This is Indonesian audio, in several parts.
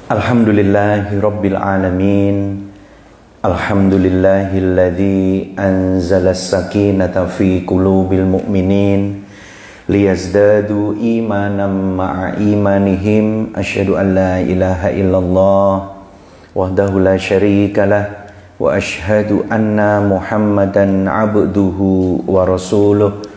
Alhamdulillahi Rabbil Alamin. Alhamdulillahilladzi anzala as-sakinata fi qulubil mu'minin liyazdadu imanan ma'a imanihim. Asyhadu an la ilaha illallah wahdahu la syarikalah wa asyhadu anna Muhammadan abduhu wa rasuluh.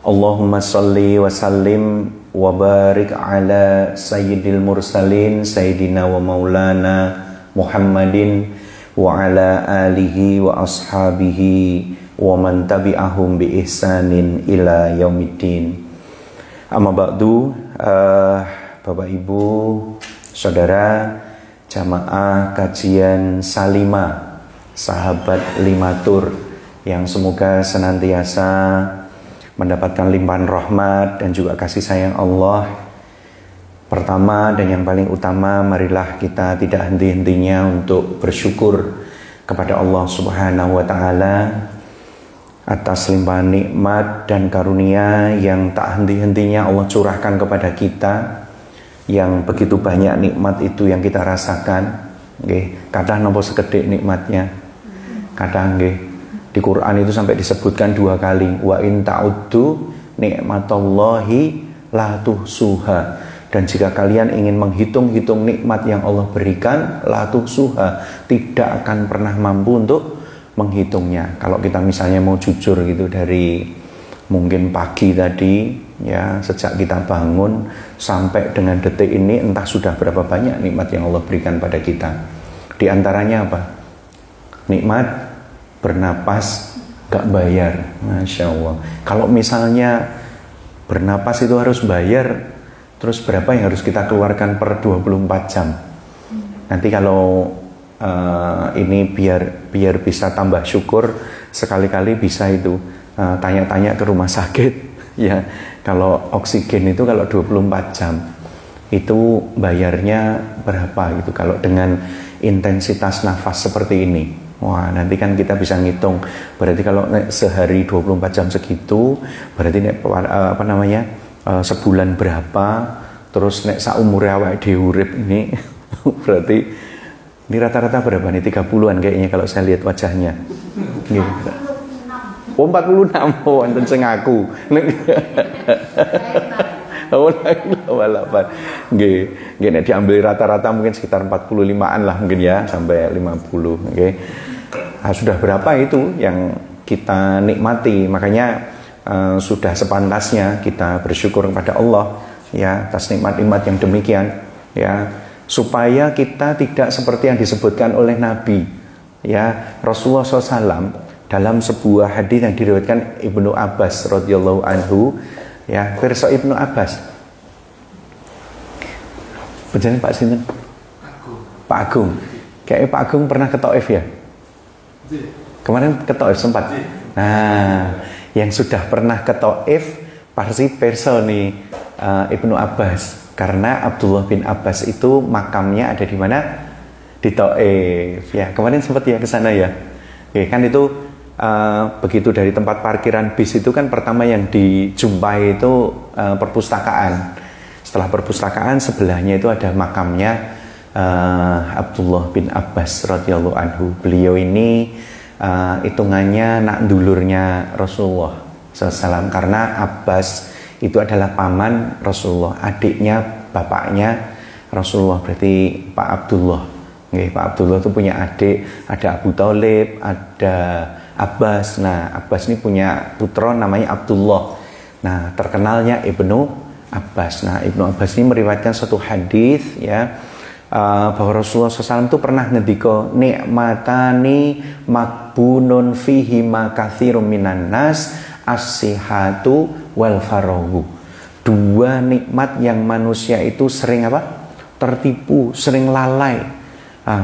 Allahumma salli wa sallim wa barik ala sayyidil mursalin sayyidina wa maulana Muhammadin wa ala alihi wa ashabihi wa man tabi'ahum bi ihsanin ila yaumiddin. Amma ba'du, Bapak Ibu, Saudara, jamaah kajian Salima, sahabat Limatur yang semoga senantiasa mendapatkan limpahan rahmat dan juga kasih sayang Allah. Pertama dan yang paling utama, marilah kita tidak henti-hentinya untuk bersyukur kepada Allah Subhanahu wa Ta'ala atas limpahan nikmat dan karunia yang tak henti-hentinya Allah curahkan kepada kita, yang begitu banyak nikmat itu yang kita rasakan. Kadang nopo sekedhik nikmatnya, kadang di Quran itu sampai disebutkan 2 kali, wa in ta'uddu nikmatallahi la tuhsuha. Dan jika kalian ingin menghitung-hitung nikmat yang Allah berikan, la tuhsuha, tidak akan pernah mampu untuk menghitungnya. Kalau kita misalnya mau jujur gitu, dari mungkin pagi tadi ya, sejak kita bangun sampai dengan detik ini, entah sudah berapa banyak nikmat yang Allah berikan pada kita. Di antaranya apa? Nikmat bernapas gak bayar, Masya Allah. Kalau misalnya bernapas itu harus bayar, terus berapa yang harus kita keluarkan per 24 jam? Nanti kalau ini biar bisa tambah syukur, sekali-kali bisa itu tanya-tanya ke rumah sakit ya, kalau oksigen itu kalau 24 jam itu bayarnya berapa gitu, kalau dengan intensitas nafas seperti ini. Wah, nanti kan kita bisa ngitung. Berarti kalau sehari 24 jam segitu, berarti sebulan berapa? Terus nek saumure awake dhewe urip ini berarti ini rata-rata berapa nih? 30-an kayaknya kalau saya lihat wajahnya. Nggih. Oh, 46. Oh, wonten sing ngaku. Oh, nggih. Nggih, nek diambil rata-rata mungkin sekitar 45-an lah mungkin ya, sampai 50, nggih. Nah, sudah berapa itu yang kita nikmati? Makanya sudah sepantasnya kita bersyukur kepada Allah ya atas nikmat-nikmat yang demikian ya, supaya kita tidak seperti yang disebutkan oleh Nabi ya, Rasulullah SAW dalam sebuah hadis yang diriwayatkan Ibnu Abbas radhiyallahu anhu ya. Pirsa Ibnu Abbas, penjelasan Pak Sinten? Pak Agung. Kayaknya Pak Agung pernah ke Taif ya? Kemarin ke Taif sempat. Nah, yang sudah pernah ke Taif pasti pirsa nih Ibnu Abbas, karena Abdullah bin Abbas itu makamnya ada di mana? Di Taif. Ya, kemarin sempat ya ke sana ya. Oke, kan itu begitu dari tempat parkiran bis itu kan pertama yang dijumpai itu perpustakaan. Setelah perpustakaan sebelahnya itu ada makamnya Abdullah bin Abbas radhiyallahu anhu. Beliau ini hitungannya nak dulurnya Rasulullah SAW, karena Abbas itu adalah paman Rasulullah, adiknya bapaknya Rasulullah, berarti Pak Abdullah. Pak Abdullah itu punya adik, ada Abu Thalib, ada Abbas. Nah, Abbas ini punya putra namanya Abdullah. Nah, terkenalnya Ibnu Abbas. Nah, Ibnu Abbas ini meriwayatkan satu hadis ya, bahwa Rasulullah SAW itu pernah ngendika, nikmatani makbunun fihi ma katsirun minan nas as-sihhatu wal faraghu. 2 nikmat yang manusia itu sering apa? Tertipu, sering lalai,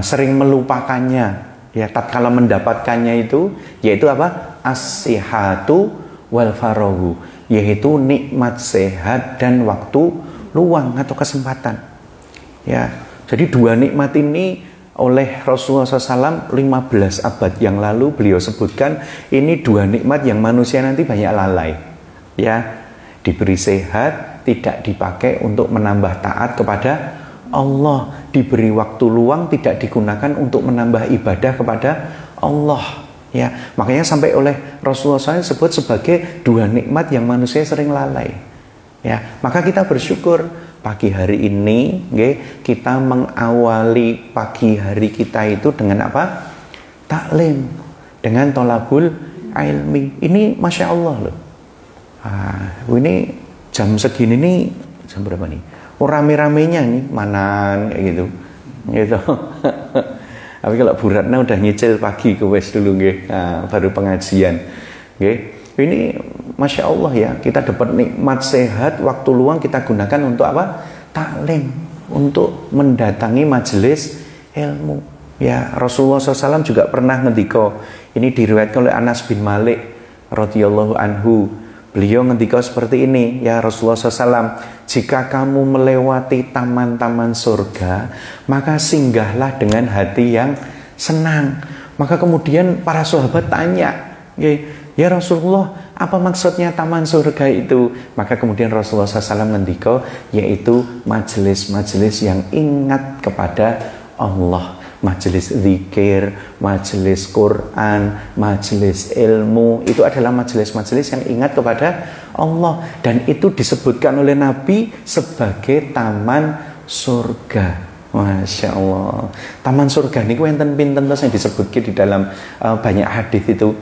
sering melupakannya ya tatkala mendapatkannya itu, yaitu apa? As-sihhatu wal faraghu, yaitu nikmat sehat dan waktu luang atau kesempatan ya. Jadi 2 nikmat ini oleh Rasulullah SAW 15 abad yang lalu beliau sebutkan, ini 2 nikmat yang manusia nanti banyak lalai ya. Diberi sehat, tidak dipakai untuk menambah taat kepada Allah, diberi waktu luang tidak digunakan untuk menambah ibadah kepada Allah. Ya, makanya sampai oleh Rasulullah SAW disebut sebagai dua nikmat yang manusia sering lalai. Ya, maka kita bersyukur pagi hari ini, kita mengawali pagi hari kita itu dengan apa? Taklim, dengan tolabul ilmi. Ini masya Allah loh. Ini jam segini nih, jam berapa nih? Rame-ramenya nih, manan kayak gitu. Tapi kalau Bu Ratna udah nyicil pagi ke wes dulu baru pengajian. Ini masya Allah ya, kita dapat nikmat sehat, waktu luang kita gunakan untuk apa? Taklim, untuk mendatangi majelis ilmu. Ya, Rasulullah SAW juga pernah ngendika, ini diriwayatkan oleh Anas bin Malik radhiyallahu anhu. Beliau ngendika seperti ini, ya Rasulullah SAW, jika kamu melewati taman-taman surga, maka singgahlah dengan hati yang senang. Maka kemudian para sahabat tanya, ya Rasulullah, apa maksudnya taman surga itu? Maka kemudian Rasulullah SAW ngendika, yaitu majelis-majelis yang ingat kepada Allah. Majelis zikir, majelis Quran, majelis ilmu, itu adalah majelis-majelis yang ingat kepada Allah. Dan itu disebutkan oleh Nabi sebagai taman surga. Masya Allah. Taman surga ini enten pinten yang disebutkan di dalam banyak hadis itu.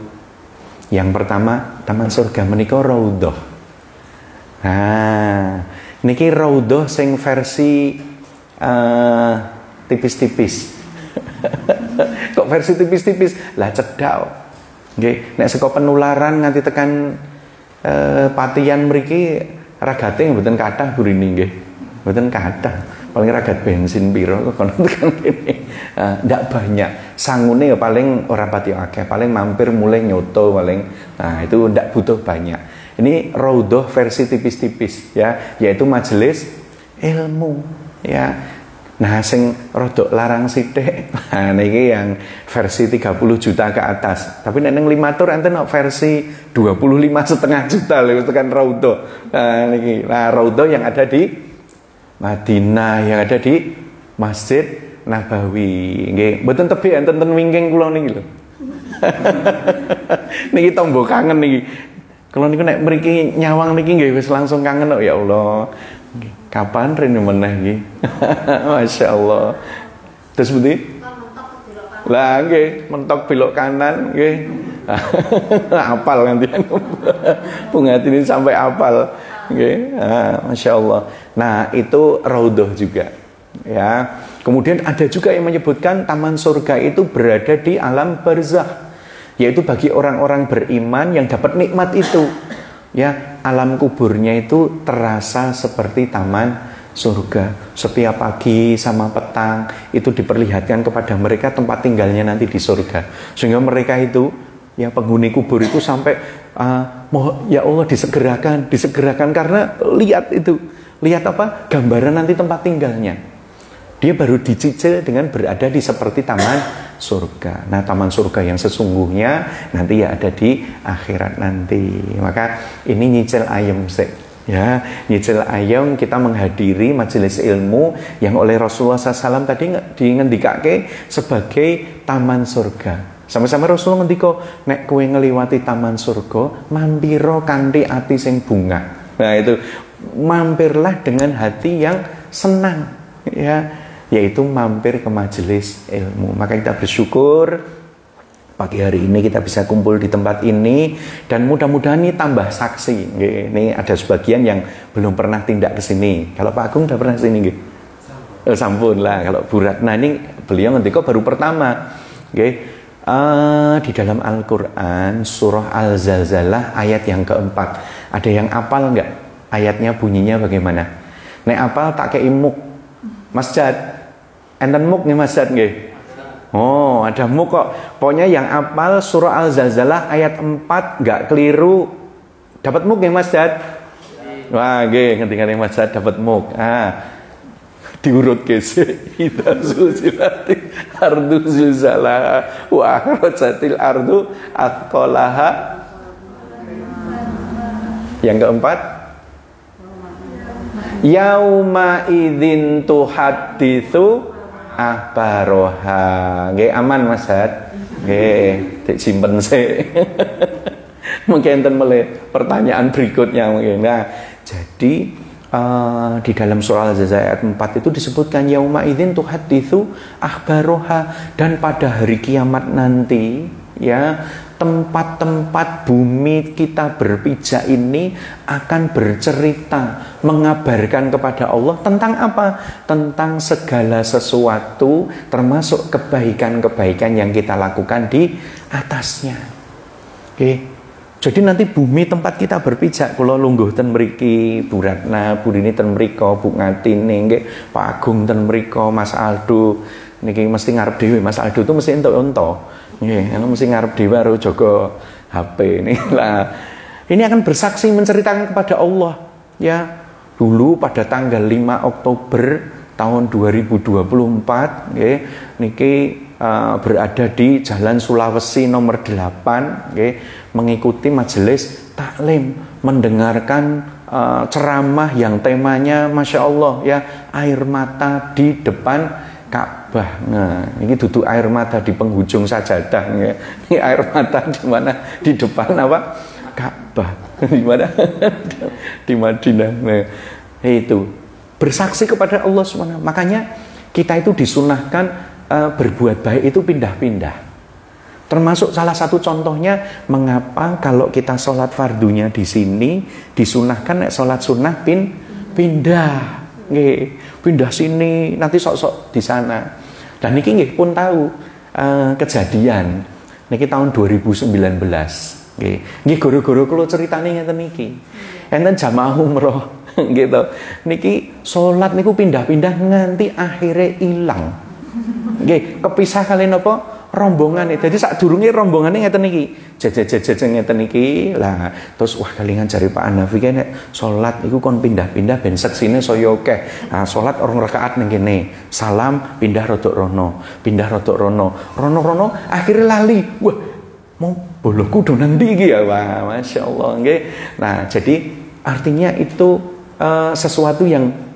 Yang pertama, taman surga menika raudhah. Niki raudhah sing versi tipis-tipis. Kok versi tipis-tipis? Lah cedak. Nggih, nek saka penularan nganti tekan patian mriki ragate mboten kathah burine nggih. Mboten kathah. Paling ragat bensin piro kok tekan kene. Ndak banyak. Sangune ya paling ora pati akeh, paling mampir mulai nyoto paling. Nah, itu ndak butuh banyak. Ini raudhah versi tipis-tipis ya, yaitu majelis ilmu ya. Nah, sing rodok larang sithik. Nah, niki yang versi 30 juta ke atas. Tapi nek ning limatur enten versi 25,5 juta lho tekan raudhah. Nah, niki. Nah, raudhah yang ada di Madinah, yang ada di Masjid Nabawi. Nggih, mboten tebih enten ten wingking kula niki lho. Niki tombo kangen niki. Kula niku nek mriki nyawang niki nggih wis langsung kangen kok ya Allah. Kapan rene meneh iki? Masya Allah. Terus budi? Lah nggih, mentok belok kanan nggih. Apal ngantian. Pungatine sampai apal. Nggih. Masya Allah. Nah, itu raudhah juga. Ya. Kemudian ada juga yang menyebutkan taman surga itu berada di alam barzakh. Yaitu bagi orang-orang beriman yang dapat nikmat itu. Ya, alam kuburnya itu terasa seperti taman surga. Setiap pagi sama petang itu diperlihatkan kepada mereka tempat tinggalnya nanti di surga. Sehingga mereka itu, ya penghuni kubur itu sampai ya Allah disegerakan karena lihat itu. Lihat apa? Gambaran nanti tempat tinggalnya. Dia baru dicicil dengan berada di seperti taman surga. Nah, taman surga yang sesungguhnya nanti ya ada di akhirat nanti. Maka ini nyicil ayam sih. Ya, nyicil ayam kita menghadiri majelis ilmu yang oleh Rasulullah SAW tadi dingendikake sebagai taman surga. Sama-sama Rasulullah ngendika, nek kowe ngliwati taman surga, mampiro kanthi ati sing bunga. Nah, itu mampirlah dengan hati yang senang. Ya, yaitu mampir ke majelis ilmu. Maka kita bersyukur pagi hari ini kita bisa kumpul di tempat ini, dan mudah-mudahan ini tambah saksi. Ini ada sebagian yang belum pernah tindak ke sini. Kalau Pak Agung udah pernah ke sini nggih? Sampun lah. Kalau Bu Ratna ini beliau ngendika baru pertama. Di dalam Al-Qur'an surah Al-Zalzalah ayat yang keempat. Ada yang apal enggak? Ayatnya bunyinya bagaimana? Nek apal tak kei muk. Mas Jad, enten muk nih Mas Jad nggih? Oh, ada muk kok. Pokoknya yang apal surah Al-Zalzalah ayat 4 enggak keliru. Dapat muk nggih Mas Jad? Wah, nggih, ngerti-ngerti Mas Jad dapat muk. Diurut kese ida zulzilati ardu zilzalaha wa akhrajatil ardu athqalaha. Yang keempat, yauma idzin tuhadditsu ahbaroha. Nggih aman Mas Had? Nggih, disimpen sik. Mungkin enten pertanyaan berikutnya mungkin. Nah, jadi di dalam surah Al-Zalzal ayat 4 itu disebutkan yauma idzin tuhadditsu akhbaroha, dan pada hari kiamat nanti ya tempat-tempat bumi kita berpijak ini akan bercerita, mengabarkan kepada Allah tentang apa? Tentang segala sesuatu, termasuk kebaikan-kebaikan yang kita lakukan di atasnya. Oke. Jadi nanti bumi tempat kita berpijak, kula lungguh ten mriki, Bu Ratna, Bu Rini ten mriko, Bu Ngatine nggih, Pak Agung ten mriko, Mas Aldo niki mesti ngarep dhewe. Mas Aldo itu mesti entuk-entuk. Nggih, mesti ngarep dhewe karo jaga HP ini. Lah, ini akan bersaksi menceritakan kepada Allah ya. Dulu pada tanggal 5 Oktober tahun 2024 nggih, niki berada di Jalan Sulawesi nomor 8 nggih, mengikuti majelis taklim, mendengarkan ceramah yang temanya Masya Allah ya, air mata di depan Ka'bah. Nah, ini duduk air mata di penghujung sajadah ya. Ini air mata di mana? Di depan apa? Ka'bah. Di mana? Di Madinah. Nah, itu bersaksi kepada Allah SWT. Makanya kita itu disunahkan berbuat baik itu pindah-pindah. Termasuk salah satu contohnya mengapa kalau kita sholat fardunya di sini disunahkan sholat sunnah pindah, pindah sini nanti sok-sok di sana. Dan niki nggih pun tahu kejadian niki tahun 2019. Nggih goro-goro kula ceritane ngeten niki. Enten jamaah umroh gitu. Niki sholat niku pindah-pindah nganti akhirnya ilang. Nggih, kepisah kalian apa? Rombongan itu. Jadi sak durunge rombongane ngeten niki. Jajajajaj ngeten niki. Lah, terus wah kalingan jari Pak Hanafi nek salat iku kon pindah-pindah ben seksine saya akeh. Nah, salat orang rakaat ning kene. Salam pindah rodok rono, pindah rodok rono. Rono-rono akhirnya lali. Wah, mau bolokku do nanti iki ya. Wah, Masya Allah nggih. Nah, jadi artinya itu sesuatu yang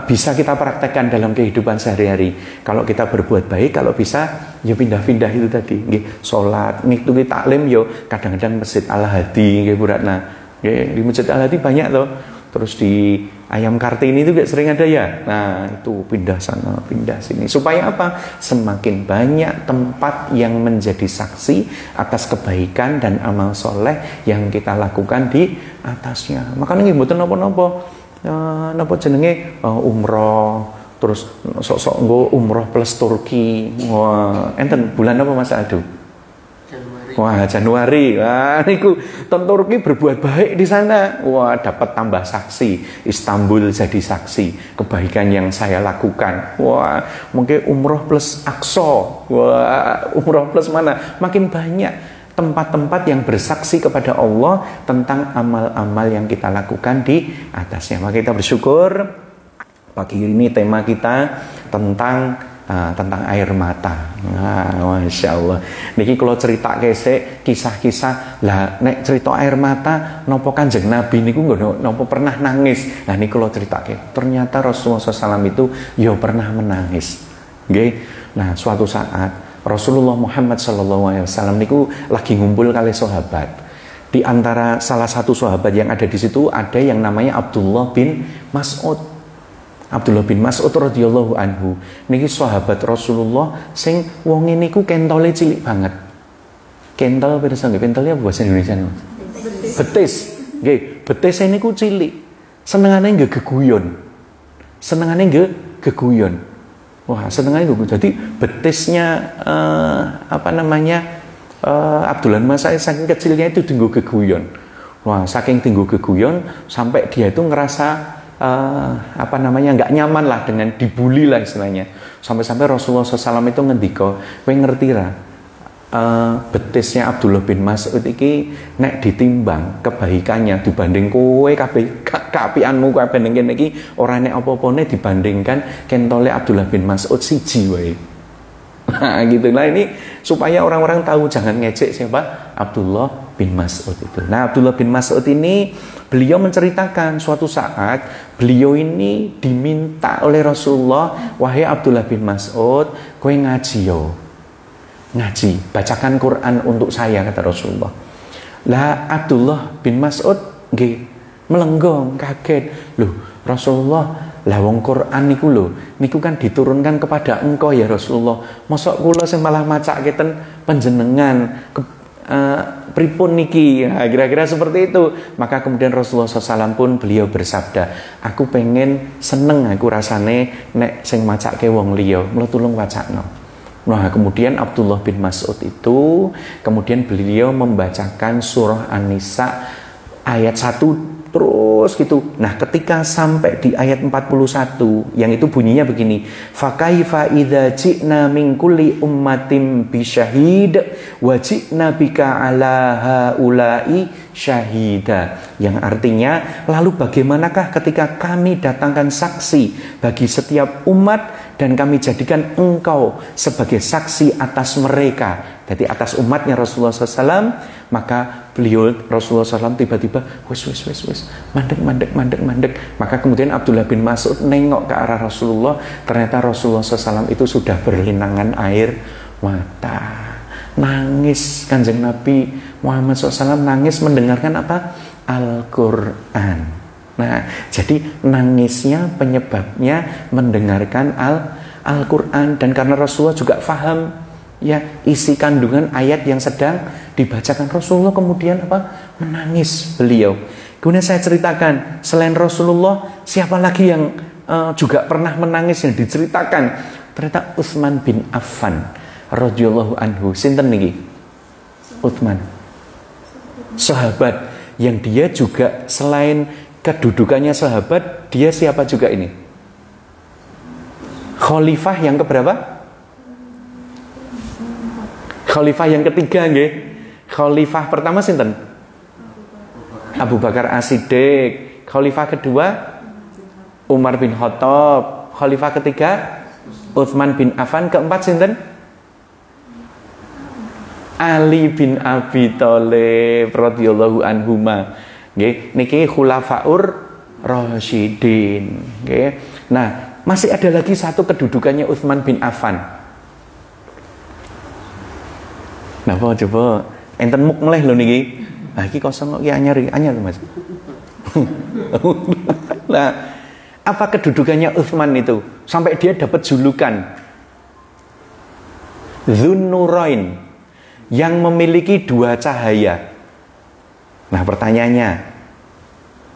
bisa kita praktekkan dalam kehidupan sehari-hari. Kalau kita berbuat baik, kalau bisa ya pindah-pindah itu tadi. Nggih, salat, ngikuti taklim yo kadang-kadang Masjid Al-Hadi nggih Bu Ratna. Nggih, di Masjid Al-Hadi banyak loh. Terus di Ayam Kartini itu juga sering ada ya. Nah, itu pindah sana, pindah sini. Supaya apa? Semakin banyak tempat yang menjadi saksi atas kebaikan dan amal soleh yang kita lakukan di atasnya. Makanya nggih mboten napa-napa. Napa jenenge umroh, terus sok-sok nggo umroh plus Turki. Wah, enten bulan apa Mas Aldo? Januari. Wah, Januari. Wah, niku ten Turki berbuat baik di sana. Wah, dapat tambah saksi. Istanbul jadi saksi kebaikan yang saya lakukan. Wah, mungkin umroh plus Aqsa. Wah, umroh plus mana? Makin banyak tempat-tempat yang bersaksi kepada Allah tentang amal-amal yang kita lakukan di atasnya. Maka kita bersyukur pagi ini tema kita tentang air mata. Masya Allah. Niki kalau cerita kisah-kisah lah, nek cerita air mata nopo Kanjeng Nabi niku nopo pernah nangis. Nah niki kalau cerita ternyata Rasulullah SAW itu yo pernah menangis. Nggih. Nah suatu saat Rasulullah Muhammad SAW niku lagi ngumpul kali sahabat. Di antara salah satu sahabat yang ada di situ ada yang namanya Abdullah bin Mas'ud. Abdullah bin Mas'ud radhiyallahu anhu. Niki sahabat Rasulullah sing wonge niku kentole cilik banget. Kental pirsa nggih? Pentolnya apa bahasa Indonesia niku? Betis. Nggih, betis niku cilik. Senengane nggih geguyon. Senengane nggih geguyon. Wah, senengane lho. Jadi betisnya Abdullah bin Mas'ud saking kecilnya itu tinggu geguyon. Wah, saking tinggu geguyon sampai dia itu ngerasa nggak nyaman lah dengan dibully lah istilahnya. Sampai-sampai Rasulullah SAW itu ngendika, kowe ngerti ra? Betisnya Abdullah bin Mas'ud iki nek ditimbang kebaikannya dibanding kowe kabeh kaapianmu kabeh ning kene iki ora nek apa-apane dibandingkan kentole Abdullah bin Mas'ud siji wae. Nah, gitu lah ini supaya orang-orang tahu jangan ngecek siapa Abdullah bin Mas'ud itu. Nah, Abdullah bin Mas'ud ini beliau menceritakan suatu saat beliau ini diminta oleh Rasulullah, wahai Abdullah bin Mas'ud, kowe ngaji yo. Ngaji, bacakan Quran untuk saya, kata Rasulullah. Lah Abdullah bin Mas'ud nggih melenggong, kaget. Loh, Rasulullah, lah wong Quran niku kan diturunkan kepada engkau ya Rasulullah. Mosok kula sing malah macaketen panjenengan pripun niki, ya, kira-kira seperti itu. Maka kemudian Rasulullah SAW pun beliau bersabda, aku pengen seneng aku rasane nek sing macake wong liya, mula tulung wacakno. Nah, kemudian Abdullah bin Mas'ud itu kemudian beliau membacakan surah An-Nisa ayat 1 terus gitu. Nah, ketika sampai di ayat 41 yang itu bunyinya begini, fakaifa idza ji'na min kulli ummatin bisyahid wa ji'na bika ala haula'i syahida, yang artinya lalu bagaimanakah ketika kami datangkan saksi bagi setiap umat dan kami jadikan engkau sebagai saksi atas mereka. Jadi atas umatnya Rasulullah SAW. Maka beliau Rasulullah SAW tiba-tiba wes mandek. Maka kemudian Abdullah bin Mas'ud nengok ke arah Rasulullah. Ternyata Rasulullah SAW itu sudah berlinangan air mata. Nangis Kanjeng Nabi Muhammad SAW, nangis mendengarkan apa? Al-Quran. Nah, jadi nangisnya penyebabnya mendengarkan Al-Quran. Dan karena Rasulullah juga faham ya isi kandungan ayat yang sedang dibacakan, Rasulullah kemudian apa? Menangis beliau. Kemudian saya ceritakan, selain Rasulullah, siapa lagi yang juga pernah menangis yang diceritakan? Ternyata Utsman bin Affan radhiyallahu anhu. Sinten niki? Utsman. Sahabat yang dia juga selain kedudukannya sahabat, dia siapa juga ini? Khalifah yang keberapa? Khalifah yang ketiga nggih. Khalifah pertama sinten? Abu Bakar As-Siddiq. Khalifah kedua Umar bin Khattab. Khalifah ketiga Utsman bin Affan. Keempat sinten? Ali bin Abi Thalib radhiyallahu anhuma. Nggih, niki khulafaur rasyidin. Nggih. Nah, masih ada lagi satu kedudukannya Utsman bin Affan. Napa coba enten muk meleh lho niki. Nah, iki kosong kok iki anyar Mas. Nah, apa kedudukannya Utsman itu sampai dia dapat julukan Dzunnurain, yang memiliki dua cahaya. Nah, pertanyaannya,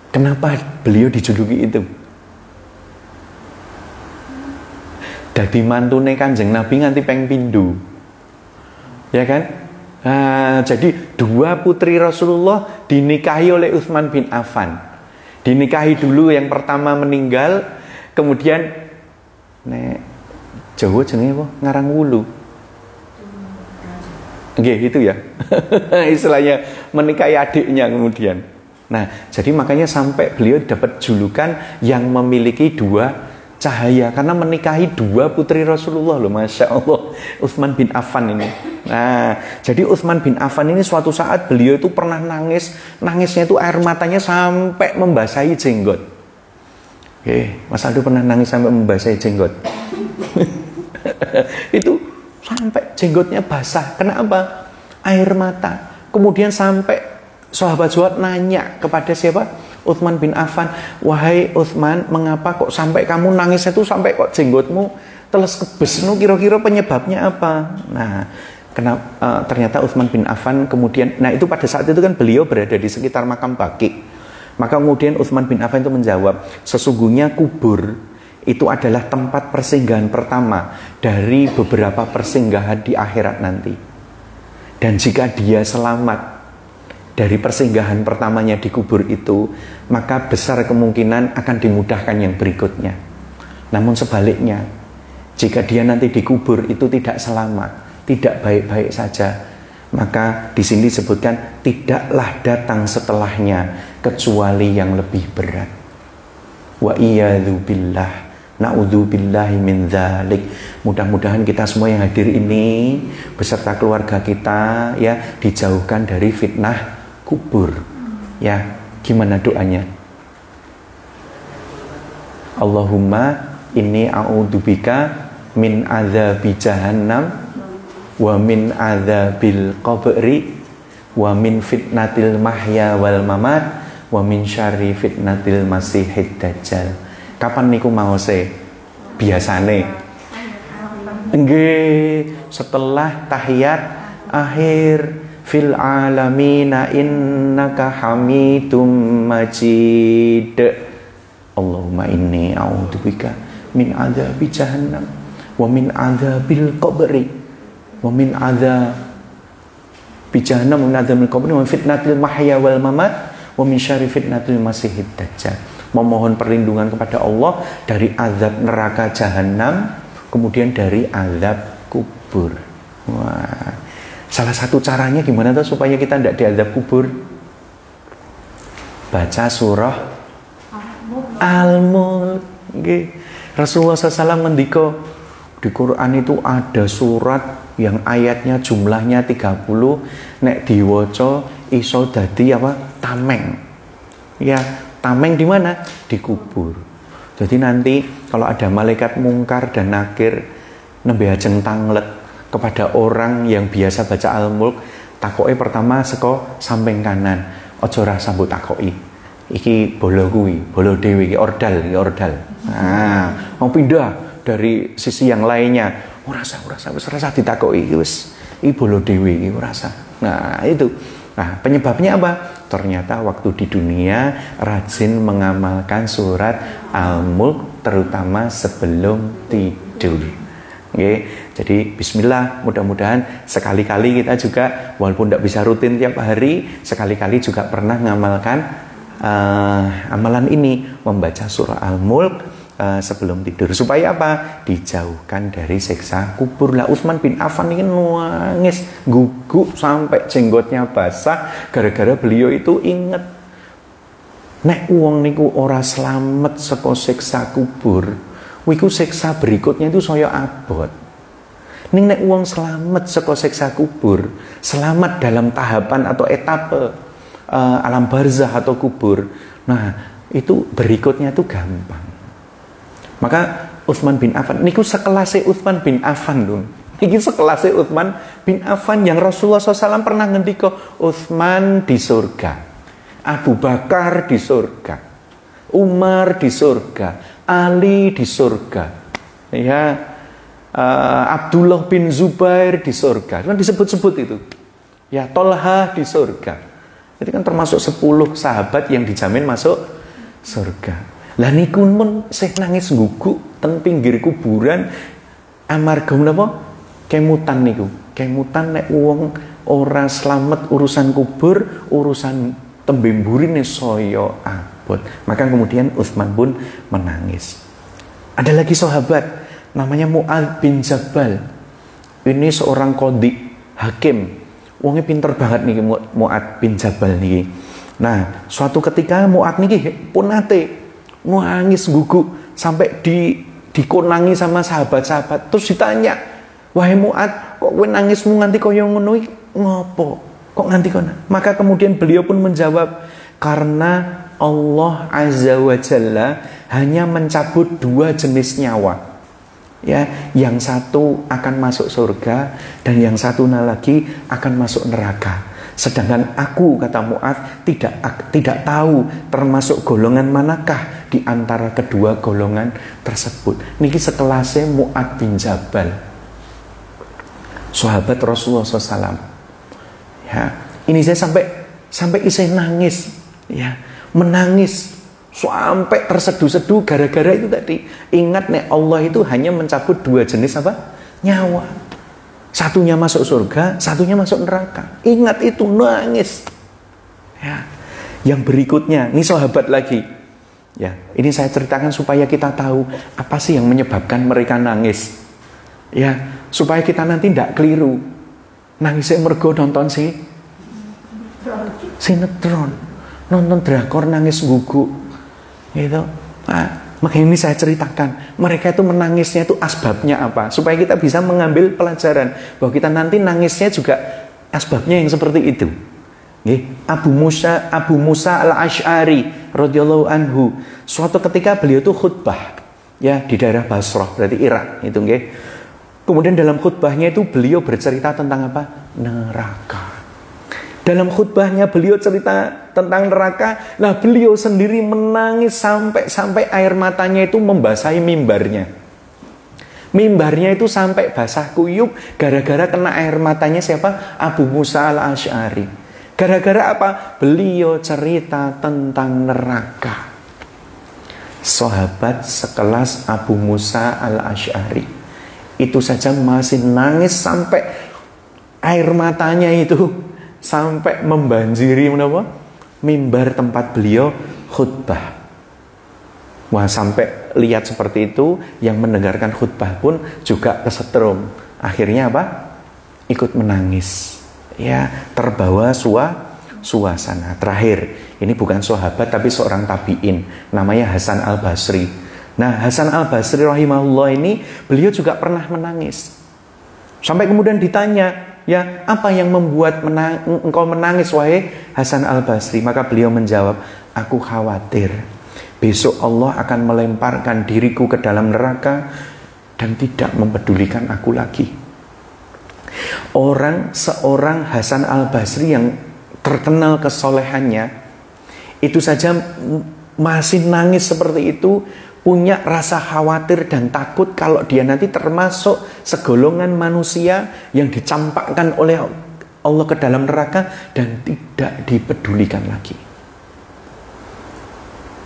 kenapa beliau dijuluki itu? Dadi mantune Kanjeng Nabi nganti peng pindho. Ya kan? Nah, jadi dua putri Rasulullah dinikahi oleh Utsman bin Affan. Dinikahi dulu yang pertama meninggal, kemudian nek Jawa jenenge apa? Ngarang Wulu. Nggih, itu ya. Istilahnya menikahi adiknya kemudian. Nah, jadi makanya sampai beliau dapat julukan yang memiliki dua cahaya, karena menikahi dua putri Rasulullah loh, Masya Allah. Utsman bin Affan ini. Nah, jadi Utsman bin Affan ini suatu saat beliau itu pernah nangis. Nangisnya itu air matanya sampai membasahi jenggot. Oke, Mas Aldo pernah nangis sampai membasahi jenggot? Itu sampai jenggotnya basah. Kenapa? Air mata. Kemudian sampai sahabat-sahabat nanya kepada siapa? Utsman bin Affan, wahai Utsman, mengapa kok sampai kamu nangis itu sampai kok jenggotmu teles kebes? Kira-kira penyebabnya apa? Nah, ternyata Utsman bin Affan kemudian, nah itu pada saat itu kan beliau berada di sekitar makam Baqi. Maka kemudian Utsman bin Affan itu menjawab, sesungguhnya kubur itu adalah tempat persinggahan pertama dari beberapa persinggahan di akhirat nanti. Dan jika dia selamat dari persinggahan pertamanya di kubur itu, maka besar kemungkinan akan dimudahkan yang berikutnya. Namun sebaliknya, jika dia nanti di kubur itu tidak selamat, tidak baik-baik saja, maka di sini disebutkan tidaklah datang setelahnya kecuali yang lebih berat. Wa iyadzu billah. Na'udzubillahi min dzalik. Mudah-mudahan kita semua yang hadir ini beserta keluarga kita ya dijauhkan dari fitnah kubur. Ya, gimana doanya? Allahumma inni a'udzubika min adzabi jahannam wa min adzabil qabri wa min fitnatil mahya wal mamat wa min syarri fitnatil masihid dajjal. Kapan niku mau biasane? Nggih, setelah tahiyat akhir fil alamina innaka hamidum majid. Allahumma inni a'udzubika min adzabi jahannam wa min adzabil qabri wa min adzabi jahannam wa min adzabil qabri wa fitnatil mahya wal mamat wa min syarri fitnatil masihid dajjal. Memohon perlindungan kepada Allah dari azab neraka jahanam, kemudian dari azab kubur. Wah, salah satu caranya gimana tuh supaya kita tidak diazab kubur? Baca surah Al-Mulk. Rasulullah SAW mendiko di Quran itu ada surat yang ayatnya jumlahnya 30, nek diwoco iso dadi apa? Tameng. Ya, tameng di mana? Di kubur. Jadi nanti kalau ada malaikat mungkar dan nakir nembe ajeng tanglet kepada orang yang biasa baca Al-Mulk, takoke pertama seko samping kanan, aja ora sambut takoki. Iki bolo kuwi, bolo dhewe iki ordal, iki ordal. Nah, mau pindah dari sisi yang lainnya, ora usah ditakoki wis. Iki bolo dhewe iki ora usah. Nah, itu. Nah, penyebabnya apa? Ternyata waktu di dunia rajin mengamalkan surat Al-Mulk terutama sebelum tidur. Oke, jadi bismillah, mudah-mudahan sekali-kali kita juga walaupun tidak bisa rutin tiap hari, sekali-kali juga pernah mengamalkan amalan ini, membaca surah Al-Mulk sebelum tidur. Supaya apa? Dijauhkan dari siksa kubur. Lah Utsman bin Affan ini nangis guguk sampai jenggotnya basah gara-gara beliau itu inget nek wong niku ora selamat saka siksa kubur, wiku siksa berikutnya itu saya abot. Ning nek wong selamat saka siksa kubur, selamat dalam tahapan atau etape alam barzah atau kubur, nah itu berikutnya itu gampang. Maka Utsman bin Affan niku sekelasé Utsman bin Affan lho. Iki sekelasé Utsman bin Affan yang Rasulullah SAW pernah ngendika, Utsman di surga, Abu Bakar di surga, Umar di surga, Ali di surga, ya, Abdullah bin Zubair di surga. Kan disebut-sebut itu. Ya, Tolha di surga. Itu kan termasuk 10 sahabat yang dijamin masuk surga. Lah niku mun sing nangis guguk ten pinggir kuburan amarga menapa? Kemutan niku. Kemutan nek wong ora slamet urusan kubur, urusan tembe mburine saya abot. Maka kemudian Utsman pun menangis. Ada lagi sahabat namanya Mu'adz bin Jabal. Ini seorang qadhi, hakim. Wongnya pinter banget niki Mu'adz bin Jabal niki. Nah, suatu ketika Mu'adz niki pun nate nangis guguk sampai dikonangi sama sahabat-sahabat. Terus ditanya, wahai Mu'adz, kok kowe nangismu nganti kaya ngono iki ngopo? Kok nganti kono? Maka kemudian beliau pun menjawab, karena Allah Azza wa Jalla hanya mencabut 2 jenis nyawa. Ya, yang satu akan masuk surga dan yang satu lagi akan masuk neraka. Sedangkan aku, kata Mu'adz, tidak tahu termasuk golongan manakah di antara kedua golongan tersebut. Niki sekelasnya Mu'adz bin Jabal, sahabat Rasulullah SAW. Ya, ini saya sampai isih nangis, ya, menangis sampai terseduh-seduh gara-gara itu tadi. Ingat nek Allah itu hanya mencabut 2 jenis apa? Nyawa. Satunya masuk surga, satunya masuk neraka. Ingat itu, nangis. Ya. Yang berikutnya, ini sahabat lagi. Ya, ini saya ceritakan supaya kita tahu apa sih yang menyebabkan mereka nangis. Ya, supaya kita nanti tidak keliru. Nangisnya mergo nonton sinetron, nonton drakor nangis guguk. Gitu. Nah, Maka ini saya ceritakan, mereka itu menangisnya itu asbabnya apa, supaya kita bisa mengambil pelajaran bahwa kita nanti nangisnya juga asbabnya yang seperti itu. Abu Musa al-Asy'ari radhiyallahu anhu, suatu ketika beliau itu khutbah ya di daerah Basrah, berarti Irak itu nggih. Kemudian dalam khutbahnya itu beliau bercerita tentang apa? Neraka. Dalam khutbahnya beliau cerita tentang neraka. Nah, beliau sendiri menangis sampai air matanya itu membasahi mimbarnya. Mimbarnya itu sampai basah kuyup gara-gara kena air matanya siapa? Abu Musa al-Asy'ari. Gara-gara apa? Beliau cerita tentang neraka. Sahabat sekelas Abu Musa al-Asy'ari itu saja masih nangis sampai air matanya itu sampai membanjiri mimbar tempat beliau khutbah. Wah, sampai lihat seperti itu, yang mendengarkan khutbah pun juga kesetrum. Akhirnya apa? Ikut menangis. Ya, terbawa suasana. Terakhir, ini bukan sahabat tapi seorang tabi'in, namanya Hasan al-Basri. Nah, Hasan al-Basri rahimahullah ini, beliau juga pernah menangis. Sampai kemudian ditanya, ya, apa yang membuat engkau menangis wahai Hasan al-Basri? Maka beliau menjawab, aku khawatir besok Allah akan melemparkan diriku ke dalam neraka dan tidak mempedulikan aku lagi. Seorang Hasan al-Basri yang terkenal kesolehannya, itu saja masih nangis seperti itu, punya rasa khawatir dan takut kalau dia nanti termasuk segolongan manusia yang dicampakkan oleh Allah ke dalam neraka dan tidak dipedulikan lagi.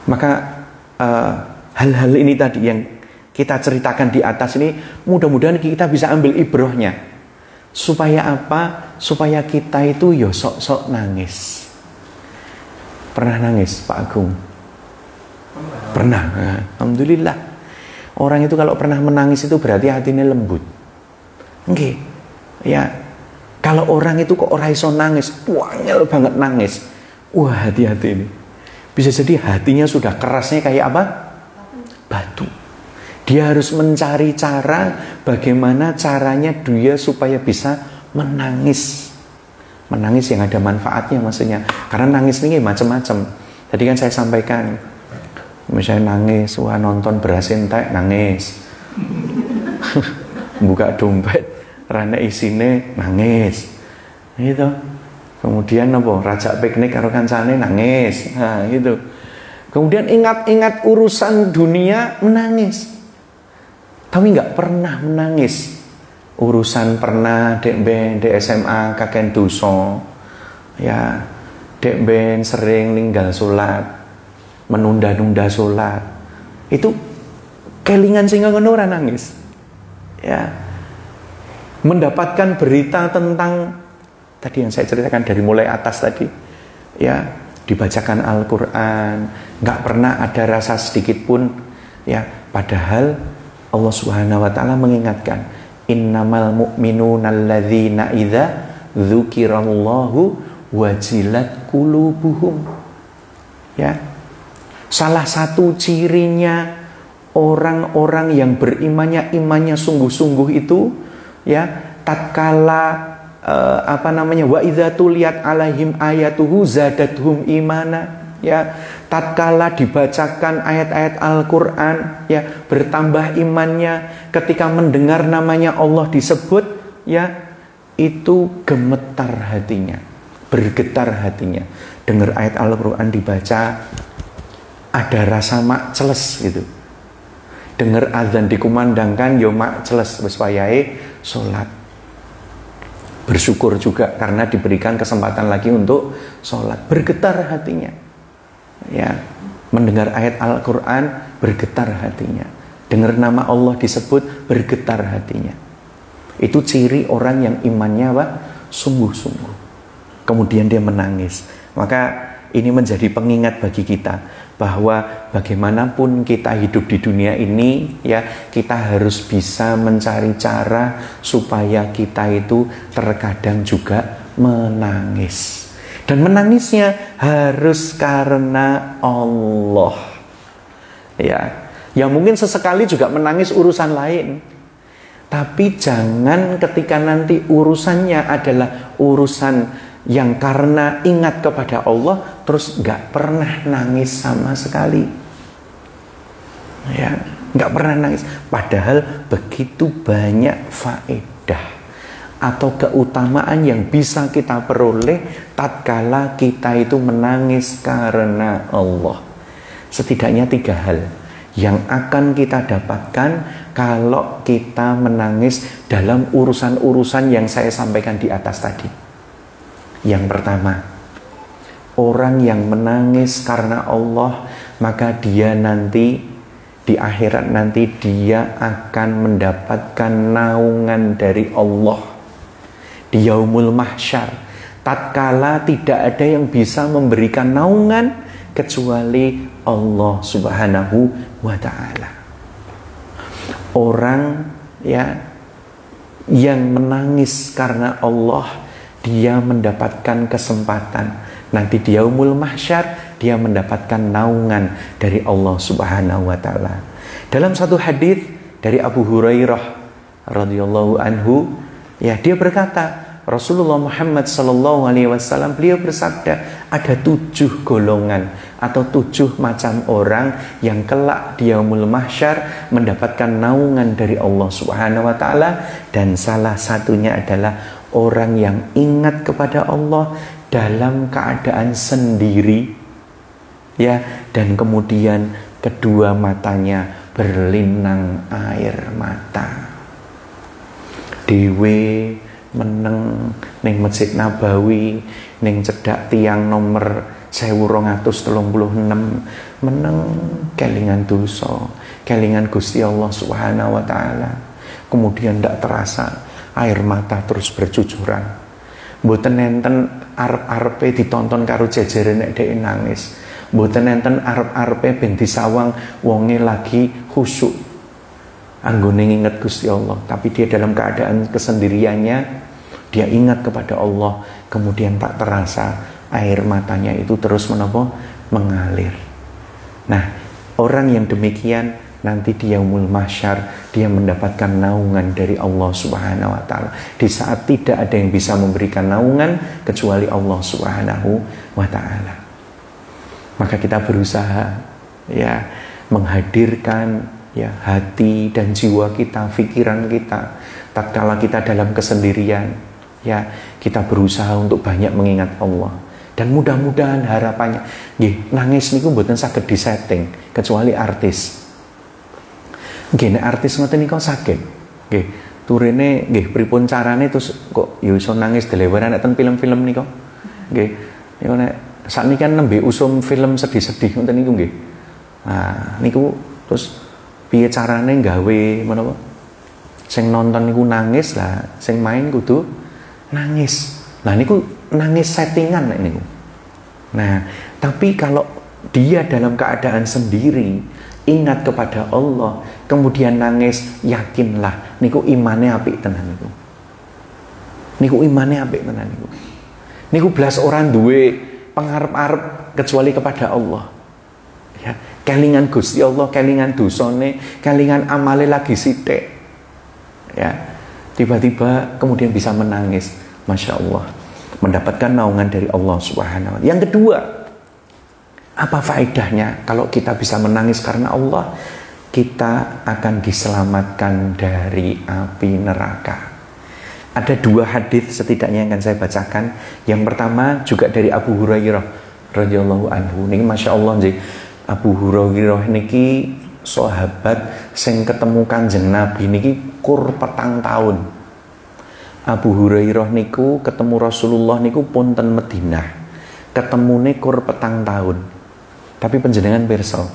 Maka hal-hal ini tadi yang kita ceritakan di atas ini, mudah-mudahan kita bisa ambil ibrohnya. Supaya apa? Supaya kita itu ya sok-sok nangis. Pernah nangis Pak Agung? Pernah. Alhamdulillah. Orang itu kalau pernah menangis itu berarti hatinya lembut. Oke. Ya. Kalau orang itu kok ora iso nangis, wangel banget nangis. Wah, hati-hati ini. Bisa jadi hatinya sudah kerasnya kayak apa? Batu. Dia harus mencari cara bagaimana caranya dia supaya bisa menangis. Menangis yang ada manfaatnya maksudnya. Karena nangis ini macam-macam. Tadi kan saya sampaikan, misalnya nangis, wah nonton beras entek nangis. Buka dompet, rana isine nangis. Gitu. Kemudian apa? Rajak piknik karo kancane nangis. Nah, gitu. Kemudian ingat-ingat urusan dunia menangis. Tapi nggak pernah menangis. Urusan pernah dek ben di SMA kakek dosa. Ya, dek ben sering ninggal sholat, menunda-nunda sholat. Itu kelingan sehingga ngono ora nangis. Ya. Mendapatkan berita tentang tadi yang saya ceritakan dari mulai atas tadi. Ya, dibacakan Al-Qur'an, nggak pernah ada rasa sedikit pun ya, padahal Allah Subhanahu wa taala mengingatkan, innamal mu'minuna alladzina idza dzukirallahu wajilat qulubuhum. Ya. Salah satu cirinya orang-orang yang imannya sungguh-sungguh itu ya, tatkala wa idza tuliyat alaihim ayatuhu zadatuhum imana. Ya, tatkala dibacakan ayat-ayat Al-Qur'an ya, bertambah imannya. Ketika mendengar namanya Allah disebut ya, itu gemetar hatinya, bergetar hatinya. Dengar ayat Al-Qur'an dibaca, ada rasa makceles gitu. Dengar azan dikumandangkan, yo makceles wis wayahe salat. Bersyukur juga karena diberikan kesempatan lagi untuk salat, bergetar hatinya. Ya, mendengar ayat Al-Qur'an bergetar hatinya. Dengar nama Allah disebut bergetar hatinya. Itu ciri orang yang imannya apa? Sungguh-sungguh. Kemudian dia menangis. Maka ini menjadi pengingat bagi kita bahwa bagaimanapun kita hidup di dunia ini ya, kita harus bisa mencari cara supaya kita itu terkadang juga menangis. Dan menangisnya harus karena Allah. Ya, Ya mungkin sesekali juga menangis urusan lain. Tapi jangan ketika nanti urusannya adalah urusan yang karena ingat kepada Allah, terus gak pernah nangis sama sekali. Ya, gak pernah nangis. Padahal begitu banyak faedah atau keutamaan yang bisa kita peroleh tatkala kita itu menangis karena Allah. Setidaknya 3 hal yang akan kita dapatkan kalau kita menangis dalam urusan-urusan yang saya sampaikan di atas tadi. Yang pertama, orang yang menangis karena Allah, maka dia nanti di akhirat nanti dia akan mendapatkan naungan dari Allah di yaumul mahsyar. Tatkala tidak ada yang bisa memberikan naungan kecuali Allah Subhanahu wa ta'ala. Orang yang menangis karena Allah, dia mendapatkan kesempatan nanti di yaumul mahsyar, dia mendapatkan naungan dari Allah Subhanahu wa ta'ala. Dalam satu hadis dari Abu Hurairah radhiyallahu anhu, dia berkata, Rasulullah Muhammad sallallahu alaihi wasallam, beliau bersabda, ada 7 golongan atau 7 macam orang yang kelak di yaumul mahsyar mendapatkan naungan dari Allah Subhanahu wa taala, dan salah satunya adalah orang yang ingat kepada Allah dalam keadaan sendiri, dan kemudian kedua matanya berlinang air mata. Dewe meneng ning Masjid Nabawi, ning cedhak tiang nomor 1236, meneng kelingan dosa, kelingan Gusti Allah Subhanahu wa taala. Kemudian ndak terasa air mata terus bercucuran. Mboten enten arep-arepe ditonton karo jejere nek dhek nangis. Mboten enten arep-arepe ben disawang wonge lagi khusyuk anggone nginget Gusti Allah, tapi dia dalam keadaan kesendiriannya, dia ingat kepada Allah, kemudian tak terasa air matanya itu terus mengalir. Nah, orang yang demikian nanti di yaumul mahsyar dia mendapatkan naungan dari Allah Subhanahu wa taala. Di saat tidak ada yang bisa memberikan naungan kecuali Allah Subhanahu wa taala. Maka kita berusaha menghadirkan hati dan jiwa kita, pikiran kita tatkala kita dalam kesendirian, kita berusaha untuk banyak mengingat Allah. Dan mudah-mudahan harapannya nangis niku mboten saged disetting kecuali artis. Nggih, nek artis ngoten niku saged. Nggih, turine nggih pripun carane terus kok ya iso nangis deleweran nek ten film-film niku. Nggih. Niku nek sakniki kan nembe usum film sedih-sedih ngoten niku nggih. Nah, niku terus piye carane gawe menapa? Sing nonton niku nangis lah, sing main kudu nangis. Nah, niku nangis settingan nek niku. Nah, tapi kalau dia dalam keadaan sendiri, ingat kepada Allah, kemudian nangis, yakinlah niku imane apik tenan niku. Niku imane apik tenan niku. Niku blas orang duwe pengarep-arep kecuali kepada Allah. Kelingan Gusti Allah, kelingan dosane, kelingan amale lagi sithik. Tiba-tiba kemudian bisa menangis, Masya Allah, mendapatkan naungan dari Allah Subhanahu wa taala. Yang kedua, apa faedahnya kalau kita bisa menangis karena Allah? Kita akan diselamatkan dari api neraka. Ada 2 hadis setidaknya yang akan saya bacakan. Yang pertama juga dari Abu Hurairah radhiyallahu anhu. Niki Masya Allah nggih, Abu Hurairah niki sahabat sing ketemu Kanjeng Nabi niki kur 4 tahun. Abu Hurairah niku ketemu Rasulullah niku punten Madinah. Ketemune kur 4 tahun. Tapi panjenengan pirsa,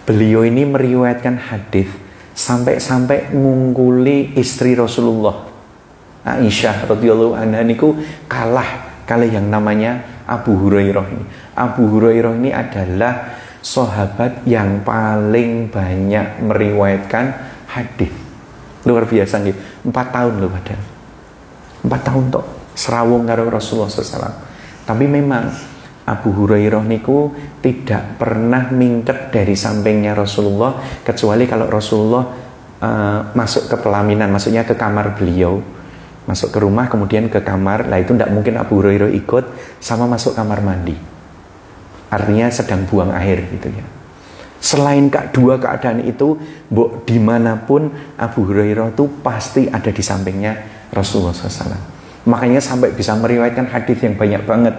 beliau ini meriwayatkan hadis sampai ngungkuli istri Rasulullah, Aisyah radhiyallahu anha niku kalah kali yang namanya Abu Hurairah ini. Abu Hurairah ini adalah sahabat yang paling banyak meriwayatkan hadis. Luar biasa nggih. 4 tahun loh padahal. 4 tahun tok serawung karo Rasulullah SAW. Tapi memang Abu Hurairah niku tidak pernah mingket dari sampingnya Rasulullah kecuali kalau Rasulullah masuk ke pelaminan, maksudnya ke kamar beliau, masuk ke rumah kemudian ke kamar. Lah itu tidak mungkin Abu Hurairah ikut sama masuk kamar mandi. Artinya sedang buang air gitu ya. Selain dua keadaan itu, dimanapun Abu Hurairah itu pasti ada di sampingnya Rasulullah SAW. Makanya sampai bisa meriwayatkan hadis yang banyak banget.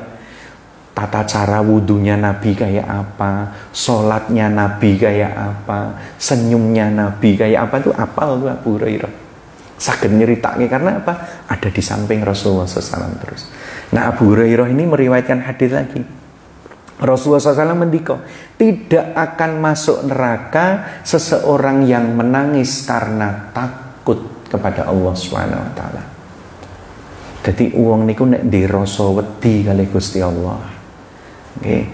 Tata cara wudhunya Nabi kayak apa, sholatnya Nabi kayak apa, senyumnya Nabi kayak apa, tuh apal tuh Abu Hurairah. Saged nyeritake karena apa? Ada di samping Rasulullah SAW terus. Nah, Abu Hurairah ini meriwayatkan hadis lagi. Rasulullah SAW mendika, tidak akan masuk neraka seseorang yang menangis karena takut kepada Allah SWT. Jadi uang niku nek dirasa wedi kali Gusti Allah, okay,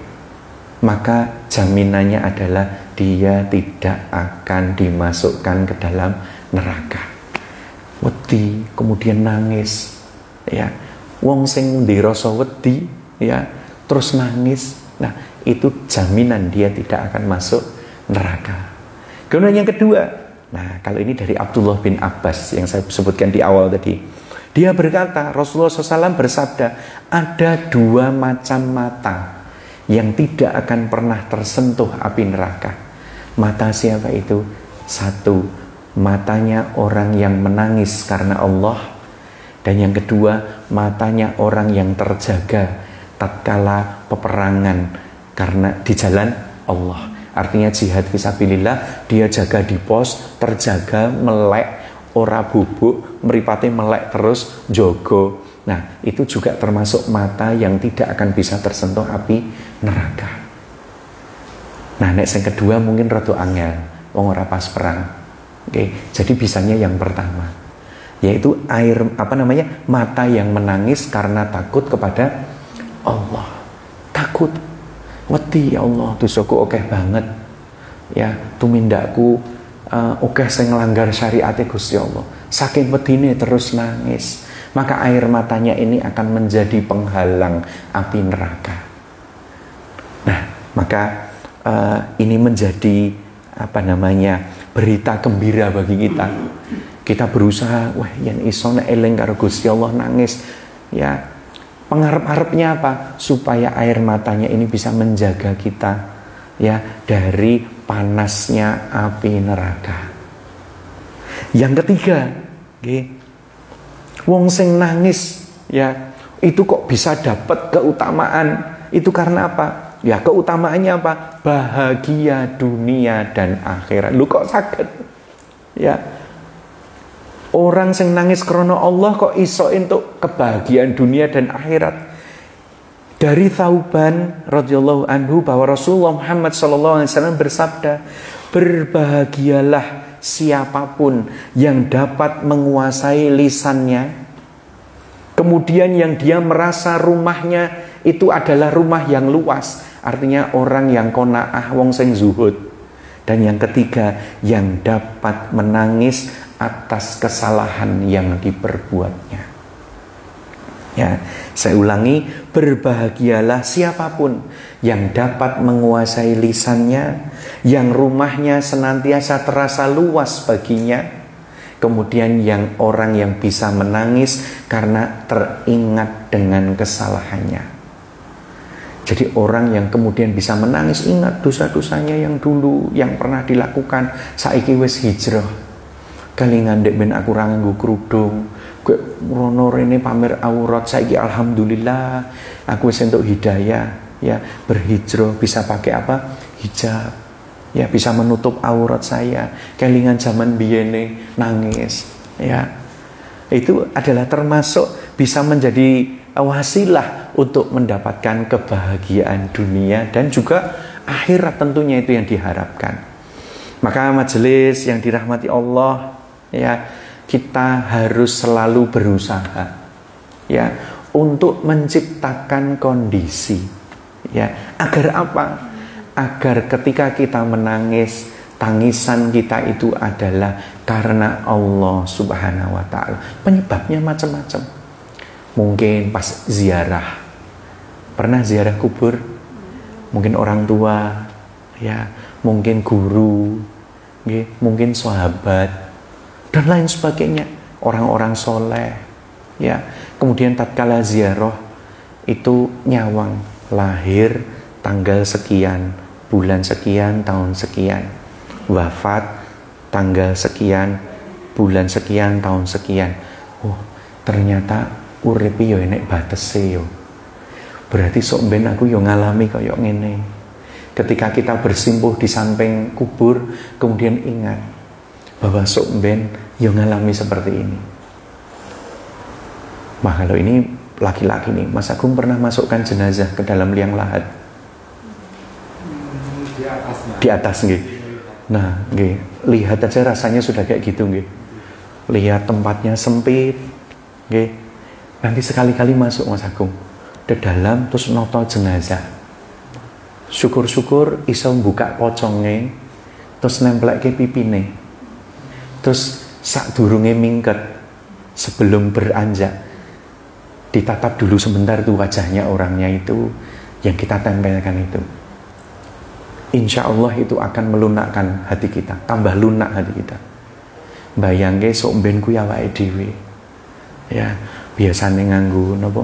maka jaminannya adalah dia tidak akan dimasukkan ke dalam neraka. Wedi kemudian nangis, ya. Wong sing dirasa wedi, ya, terus nangis. Nah, itu jaminan dia tidak akan masuk neraka. Kemudian yang kedua, nah kalau ini dari Abdullah bin Abbas yang saya sebutkan di awal tadi. Dia berkata, Rasulullah SAW bersabda, ada dua macam mata yang tidak akan pernah tersentuh api neraka. Mata siapa itu? Satu, matanya orang yang menangis karena Allah. Dan yang kedua, matanya orang yang terjaga tatkala peperangan karena di jalan Allah. Artinya jihad fisabilillah, dia jaga di pos, terjaga, melek, ora bubuk, mripate melek terus jogo. Nah, itu juga termasuk mata yang tidak akan bisa tersentuh api neraka. Nah, nek yang kedua mungkin rada angel, wong ora pas perang. Oke, jadi bisanya yang pertama, yaitu mata yang menangis karena takut kepada Allah. Takut, wedi, ya Allah, dosaku akeh banget, ya, tumindakku akeh sing nglanggar syariate Gusti Allah. Saking wedine terus nangis, maka air matanya ini akan menjadi penghalang api neraka. Nah, maka ini menjadi berita gembira bagi kita. Kita berusaha, wah yen iso nek eling karo Gusti Allah nangis, ya. Pengharap-harapnya apa? Supaya air matanya ini bisa menjaga kita, ya, dari panasnya api neraka. Yang ketiga, okay, wong sing nangis, ya, itu kok bisa dapat keutamaan? Itu karena apa? Ya, keutamaannya apa? Bahagia dunia dan akhirat. Lu kok sakit? Ya. Orang sing nangis karena Allah kok iso untuk kebahagiaan dunia dan akhirat. Dari Thauban radhiyallahu anhu bahwa Rasulullah Muhammad SAW bersabda, berbahagialah siapapun yang dapat menguasai lisannya, kemudian yang dia merasa rumahnya itu adalah rumah yang luas, artinya orang yang qanaah, wong sing zuhud. Dan yang ketiga, yang dapat menangis atas kesalahan yang diperbuatnya. Ya, saya ulangi, berbahagialah siapapun yang dapat menguasai lisannya, yang rumahnya senantiasa terasa luas baginya, kemudian yang orang yang bisa menangis karena teringat dengan kesalahannya. Jadi orang yang kemudian bisa menangis, ingat dosa-dosanya yang dulu, yang pernah dilakukan, saiki wis hijrah. Kalingan dek ben aku ra nganggo kerudung, kowe rono rene pamer aurat, saiki alhamdulillah aku wis entuk hidayah, ya, berhijrah, bisa pakai apa? Hijab. Ya, bisa menutup aurat saya. Kelingan zaman biyene nangis, ya. Itu adalah termasuk bisa menjadi wasilah untuk mendapatkan kebahagiaan dunia dan juga akhirat, tentunya itu yang diharapkan. Maka majelis yang dirahmati Allah, ya, kita harus selalu berusaha, ya, untuk menciptakan kondisi, ya, agar apa? Agar ketika kita menangis, tangisan kita itu adalah karena Allah Subhanahu wa ta'ala. Penyebabnya macam-macam. Mungkin pas ziarah, Pernah ziarah kubur? Mungkin orang tua, ya, mungkin guru, mungkin sahabat dan lain sebagainya, orang-orang soleh, ya. Kemudian tatkala ziarah itu nyawang lahir tanggal sekian, bulan sekian, tahun sekian, wafat tanggal sekian, bulan sekian, tahun sekian. Oh, ternyata uripe yo enek batese yo. Berarti sok ben aku yo ngalami kaya ngene. Ketika kita bersimpuh di samping kubur, kemudian ingat bahwa sok ben yo ngalami seperti ini. Wah, kalau ini laki-laki nih, Mas Agung pernah masukkan jenazah ke dalam liang lahat. Di atas nggih. Nah, nggih, lihat aja rasanya sudah kayak gitu nggih. Lihat tempatnya sempit, nggih. Nanti sekali-kali masuk Mas Agung ke dalam terus noto jenazah. Syukur-syukur iso buka pocongnya, terus nempelke pipine. Terus sak durunge mingket sebelum beranjak, ditatap dulu sebentar tuh wajahnya orangnya itu yang kita tempelkan itu. Insya Allah itu akan melunakkan hati kita, tambah lunak hati kita. Bayangke sok ben ku awake dhewe. Ya, biasane nganggo napa?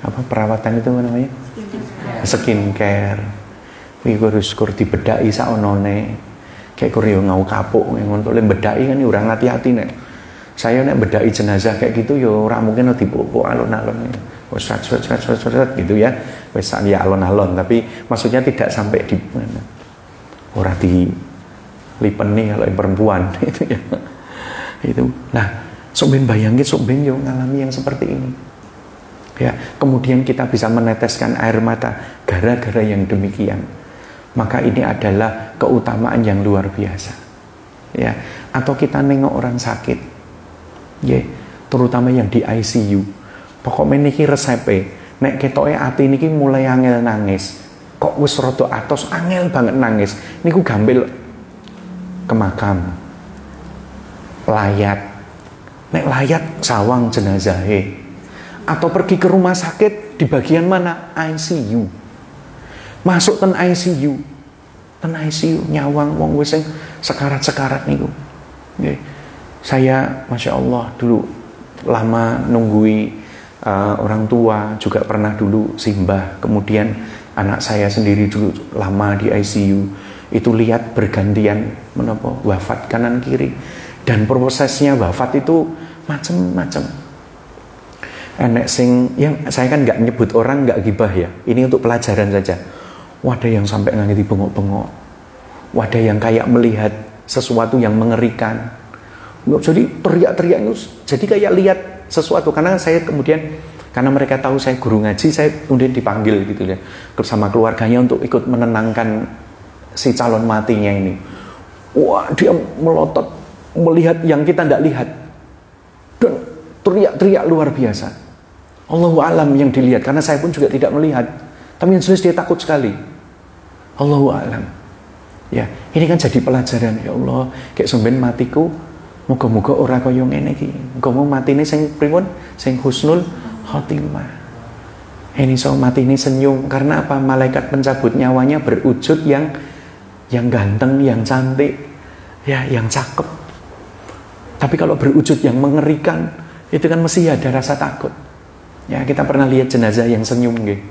Apa perawatan itu namanya? Skincare. Kuwi harus kur dibedaki saonone. Kayak kur yo ngau kapuk ngono le bedaki kan ora ngati-ati nek. Saya nek bedaki jenazah kayak gitu yo ora mungkin dipupuk alon-alon. Wes gitu ya. Wes ya alon-alon, tapi maksudnya tidak sampai di mana. Ora dilipeni kalau yang perempuan itu ya. Itu. Nah, sok ben bayangke sok ben yo ngalami yang seperti ini. Ya, kemudian kita bisa meneteskan air mata gara-gara yang demikian. Maka ini adalah keutamaan yang luar biasa. Ya, atau kita nengok orang sakit. Ya, terutama yang di ICU. Pokoknya niki resepe, nek ketoke ati niki mulai angel nangis. Kok wis rada atos angel banget nangis. Niku gambil ke makam. Layat. Nek layat sawang jenazahe. Atau pergi ke rumah sakit di bagian mana? ICU. Masuk ten ICU. Ten ICU nyawang wong wis sing sekarat-sekarat niku. Nggih. Saya Masya Allah dulu lama nunggui orang tua, juga pernah dulu simbah. Kemudian anak saya sendiri dulu lama di ICU. Itu lihat bergantian menapa wafat kanan kiri. Dan prosesnya wafat itu macam-macam. Enek sing yang saya kan nggak nyebut orang, nggak gibah ya. Ini untuk pelajaran saja. Wadah yang sampai nganti bengok-bengok. Wadah yang kayak melihat sesuatu yang mengerikan. Jadi teriak-teriak itu jadi kayak lihat sesuatu. Karena saya kemudian karena mereka tahu saya guru ngaji, saya kemudian dipanggil gitu ya bersama keluarganya untuk ikut menenangkan si calon matinya ini. Wah, dia melotot melihat yang kita tidak lihat dan teriak-teriak luar biasa. Allahu a'lam yang dilihat, karena saya pun juga tidak melihat. Tapi yang jelas dia takut sekali. Allahu a'lam. Ya, ini kan jadi pelajaran. Ya Allah, kayak sampeyan matiku, moga-moga ora kaya ngene iki. Muga-muga matine sing pripun? Sing husnul khotimah. Ini so matine senyum karena apa? Malaikat pencabut nyawanya berwujud yang ganteng, yang cantik, ya, yang cakep. Tapi kalau berwujud yang mengerikan, itu kan mesti ada rasa takut. Ya, kita pernah lihat jenazah yang senyum, gitu.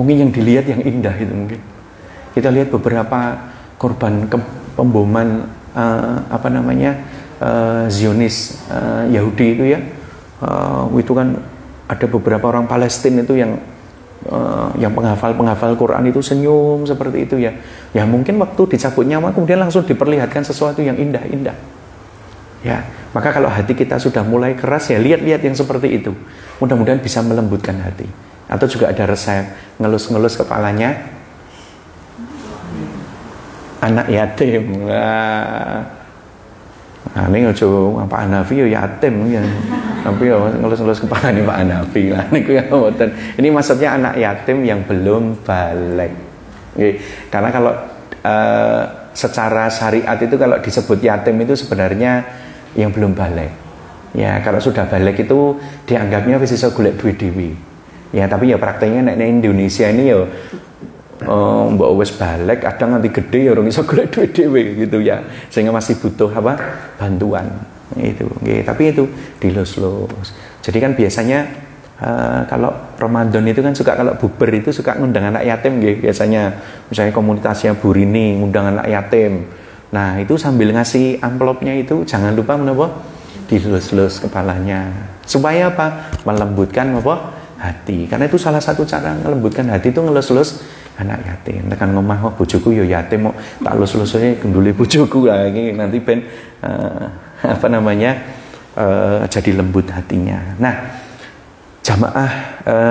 Mungkin yang dilihat yang indah itu mungkin. Kita lihat beberapa korban pemboman Zionis Yahudi itu ya. Itu kan ada beberapa orang Palestina itu yang penghafal Quran itu senyum seperti itu ya. Ya mungkin waktu dicabut nyawa kemudian langsung diperlihatkan sesuatu yang indah-indah. Ya, maka kalau hati kita sudah mulai keras ya lihat-lihat yang seperti itu. Mudah-mudahan bisa melembutkan hati. Atau juga ada resep ngelus-ngelus kepalanya anak yatim. Nah, ini Pak Hanafi ya yatim ya. Tapi ya ngelus-ngelus kepalanya Pak Hanafi. Nah, ini maksudnya anak yatim yang belum balik. Karena kalau secara syariat itu kalau disebut yatim itu sebenarnya yang belum balik. Ya, kalau sudah balik itu dianggapnya wis iso golek duit dhewe. Ya tapi ya prakteknya nek Indonesia ini ya mbak wis balik kadang nanti gede ya orang iso golek duit dhewe gitu ya. Sehingga masih butuh apa? Bantuan. Itu. Nggih, tapi itu dilus-lus. Jadi kan biasanya kalau Ramadan itu kan suka kalau buber itu suka ngundang anak yatim nggih biasanya. Misalnya komunitasnya Burini ngundang anak yatim. Nah, itu sambil ngasih amplopnya itu jangan lupa menapa? Dilus-lus kepalanya. Supaya apa? Melembutkan apa? Hati. Karena itu salah satu cara melembutkan hati itu ngelus-lus anak yatim. Tekan ngomah oh, bojoku yo yatim kok tak lus-lusnya gendule bojoku lah iki nanti ben apa namanya? Jadi lembut hatinya. Nah, jamaah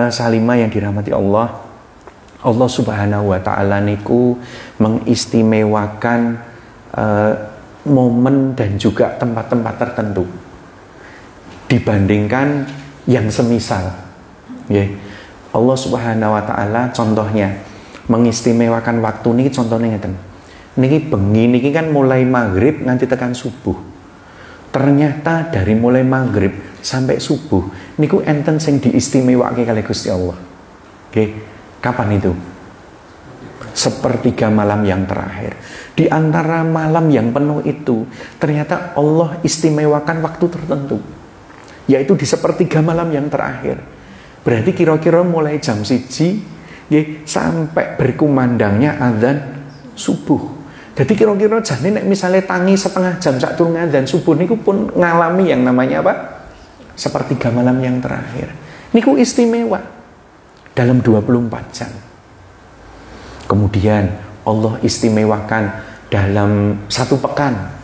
salimah yang dirahmati Allah. Allah Subhanahu wa taala niku mengistimewakan momen dan juga tempat-tempat tertentu dibandingkan yang semisal. Allah Subhanahu wa taala contohnya mengistimewakan waktu niki contohnya ngeten. Niki bengi niki kan mulai maghrib nganti tekan subuh. Ternyata dari mulai maghrib sampai subuh niku enten sing diistimewake kali Gusti Allah. Kapan itu? Sepertiga malam yang terakhir. Di antara malam yang penuh itu ternyata Allah istimewakan waktu tertentu, yaitu di sepertiga malam yang terakhir. Berarti kira-kira mulai jam 1 sampai berkumandangnya azan subuh. Jadi kira-kira jane nek misalnya tangi setengah jam sak durung azan subuh niku pun ngalami yang namanya apa? Sepertiga malam yang terakhir. Niku istimewa dalam 24 jam. Kemudian Allah istimewakan dalam satu pekan.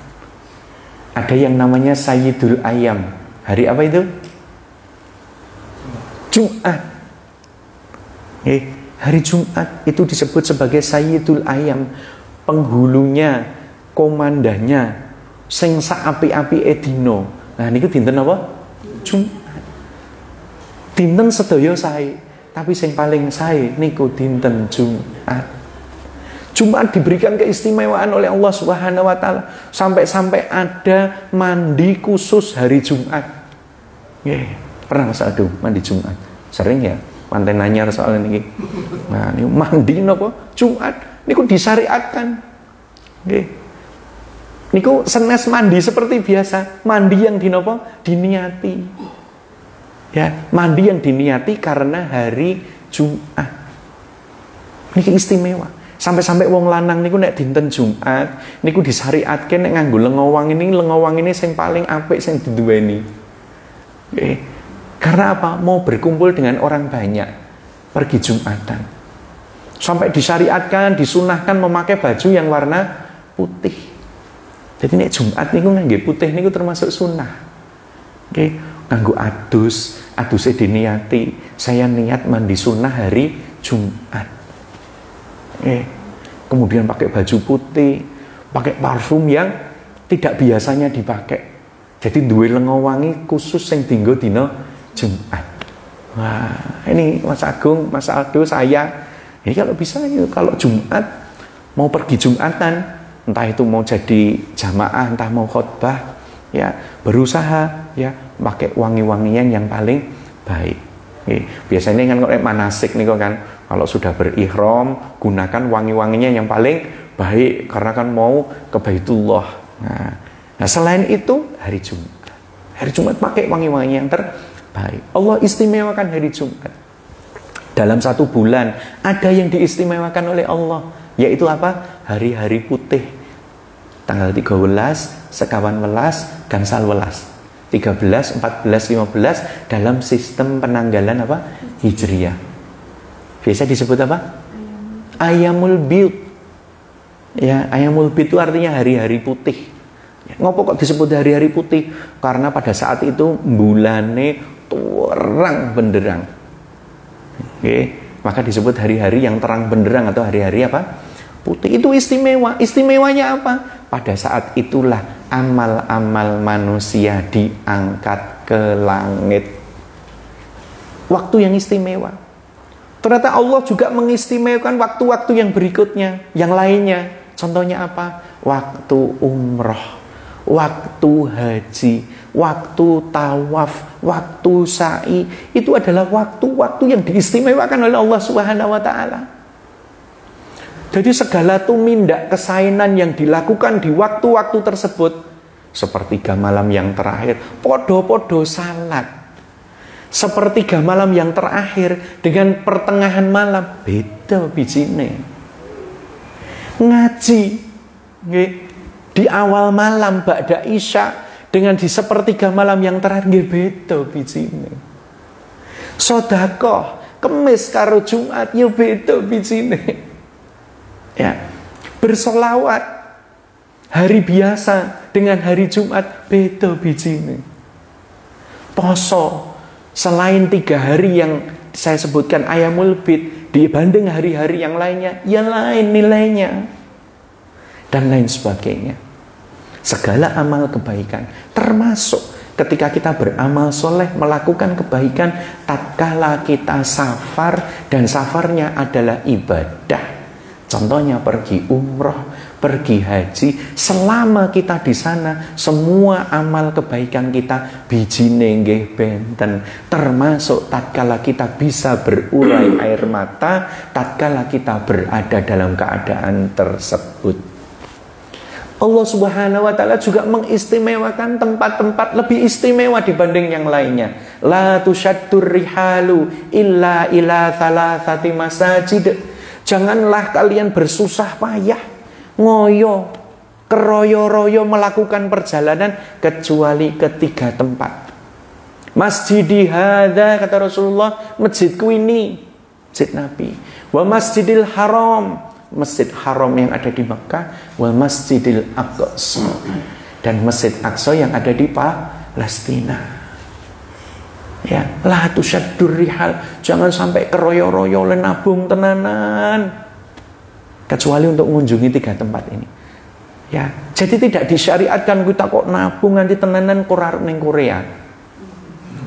Ada yang namanya Sayyidul Ayyam. Hari apa itu? Jumat. Hari Jumat itu disebut sebagai Sayyidul Ayyam. Penghulunya, komandannya, sing saapi-api edino. Nah niku dinten apa? Jumat. Dinten sedaya sae, tapi sing paling sae niku dinten Jumat. Jumat diberikan keistimewaan oleh Allah Subhanahu wa taala sampai-sampai ada mandi khusus hari Jumat. Pernah Mas Adu mandi Jumat? Sering ya? Pantai Nanyar soal ini. Nah, ini mandi napa? Jumat niku disyariatkan. Nggih. Niku senes mandi seperti biasa, mandi yang dinapa? Diniati. Ya, mandi yang diniati karena hari Jumat. Niki istimewa. Sampai-sampai wong lanang niku nek dinten Jumat niku disyariatke nek nganggo lengowang ini sing paling apik sing diduweni. Karena apa? Mau berkumpul dengan orang banyak pergi Jumatan. Sampai disyariatkan, disunahkan memakai baju yang warna putih. Jadi nek Jumat niku ngangge putih niku termasuk sunnah. Nganggo adusnya diniati. Saya niat mandi sunnah hari Jumat. Kemudian pakai baju putih, pakai parfum yang tidak biasanya dipakai. Jadi duwe lenga wangi khusus yang tinggal dina Jumat. Wah, ini Mas Agung, Mas Aldo, saya. Ini kalau bisa, kalau Jumat mau pergi Jumatan, entah itu mau jadi jamaah, entah mau khotbah, ya berusaha ya pakai wangi-wangian yang paling baik. Biasanya kan kalau manasik nih kan, kalau sudah berihram gunakan wangi-wanginya yang paling baik karena kan mau ke Baitullah. Nah selain itu hari Jumat pakai wangi-wangi yang terbaik. Allah istimewakan hari Jumat. Dalam satu bulan ada yang diistimewakan oleh Allah, yaitu apa? Hari-hari putih. Tanggal 13, sekawan welas, gangsal welas. 13, 14, 15 dalam sistem penanggalan apa? Hijriyah. Biasa disebut apa? Ayyamul Bid. Ya, Ayyamul Bid itu artinya hari-hari putih. Ngopo kok disebut hari-hari putih? Karena pada saat itu bulane terang benderang. Maka disebut hari-hari yang terang benderang atau hari-hari apa? Putih. Itu istimewa. Istimewanya apa? Pada saat itulah amal-amal manusia diangkat ke langit. Waktu yang istimewa. Ternyata Allah juga mengistimewakan waktu-waktu yang berikutnya, yang lainnya. Contohnya apa? Waktu umroh. waktu haji, waktu tawaf, waktu sa'i, itu adalah waktu-waktu yang diistimewakan oleh Allah Subhanahu wa taala. Jadi segala tumindak kesainan yang dilakukan di waktu-waktu tersebut, sepertiga malam yang terakhir, podo-podo salat. Sepertiga malam yang terakhir dengan pertengahan malam, beda bijine. Ngaji di awal malam ba'da isya dengan di sepertiga malam yang terakhir, beda bijine. Sedekah Kemis karo Jumat, ya beda bijine. Ya, bersolawat hari biasa dengan hari Jumat, beda bijine. Poso selain 3 hari yang saya sebutkan Ayyamul Bid, dibanding hari-hari yang lainnya, yang lain nilainya, dan lain sebagainya. Segala amal kebaikan, termasuk ketika kita beramal soleh, melakukan kebaikan tatkala kita safar, dan safarnya adalah ibadah. Contohnya pergi umroh, pergi haji, selama kita di sana, semua amal kebaikan kita bijine nggih benten, termasuk tatkala kita bisa berurai air mata, tatkala kita berada dalam keadaan tersebut. Allah Subhanahu wa taala juga mengistimewakan tempat-tempat lebih istimewa dibanding yang lainnya. La tusyaddur rihalu illa ila thalathati masajid. Janganlah kalian bersusah payah, ngoyo, keroyo-royo melakukan perjalanan kecuali ke 3 tempat. Masjidi hadza, kata Rasulullah, masjidku ini, masjid Nabi. Wa masjidil haram, masjid haram yang ada di Mekah. Wa masjidil aqsa, dan masjid Aqsa yang ada di Palestina. Ya, la tusyaddur rihal, jangan sampai keroyo-royo nabung tenanan kecuali untuk mengunjungi 3 tempat ini. Ya, jadi tidak disyariatkan kita kok nabung nanti tenanan korar ning Korea.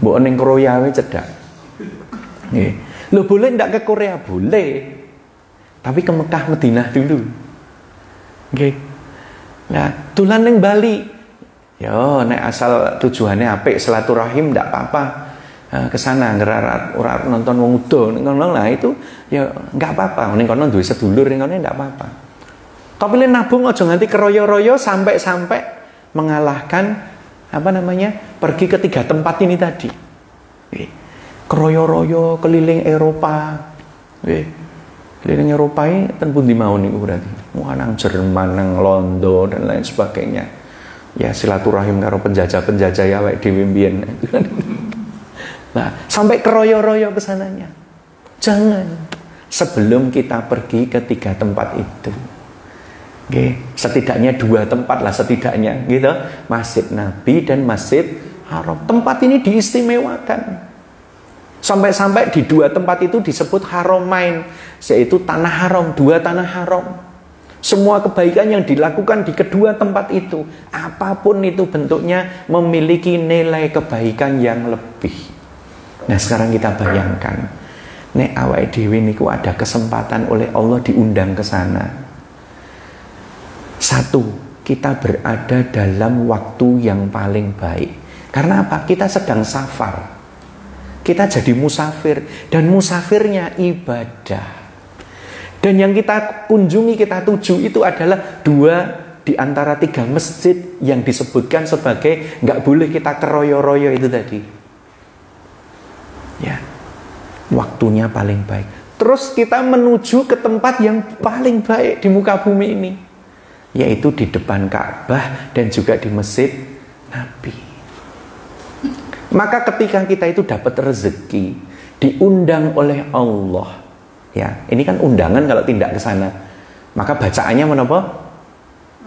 Mbok ning Korea wae cedak. Nggih. Lho boleh ndak ke Korea? Boleh. Tapi ke Mekah Madinah dulu. Nggih. Nah, dolan ning Bali. Yo, nek asal tujuannya apik silaturahim ndak apa-apa. Ke sana ora nonton wong udo ning kono, lah itu ya enggak apa-apa. Ning kono duwe sedulur ning kono enggak apa-apa. Tapi le nabung aja nganti keroyo-royo sampai mengalahkan pergi ke 3 tempat ini tadi. Keroyo-royo keliling Eropa. Keliling Eropa ini ten pundi mawon niku berarti. Nang Jerman, nang Londo dan lain sebagainya. Ya silaturahim karo penjajah-penjajah ya awake dhewe mbiyen. Nah, sampai keroyo-royo ke sananya. Jangan. Sebelum kita pergi ke 3 tempat itu. Oke, setidaknya 2 tempat lah setidaknya, gitu. Masjid Nabi dan Masjid Haram. Tempat ini diistimewakan. Sampai-sampai di 2 tempat itu disebut Haramain, yaitu tanah haram, 2 tanah haram. Semua kebaikan yang dilakukan di kedua tempat itu, apapun itu bentuknya, memiliki nilai kebaikan yang lebih. Nah sekarang kita bayangkan, nek awake dhewe niku ada kesempatan oleh Allah diundang ke sana. 1, kita berada dalam waktu yang paling baik. Karena apa? Kita sedang safar. Kita jadi musafir, dan musafirnya ibadah. Dan yang kita kunjungi, kita tuju itu adalah 2 di antara 3 masjid yang disebutkan sebagai nggak boleh kita keroyo-royo itu tadi. Ya, waktunya paling baik. Terus kita menuju ke tempat yang paling baik di muka bumi ini, yaitu di depan Ka'bah dan juga di Masjid Nabi. Maka ketika kita itu dapat rezeki, diundang oleh Allah, ya, ini kan undangan kalau tidak ke sana. Maka bacaannya menapa?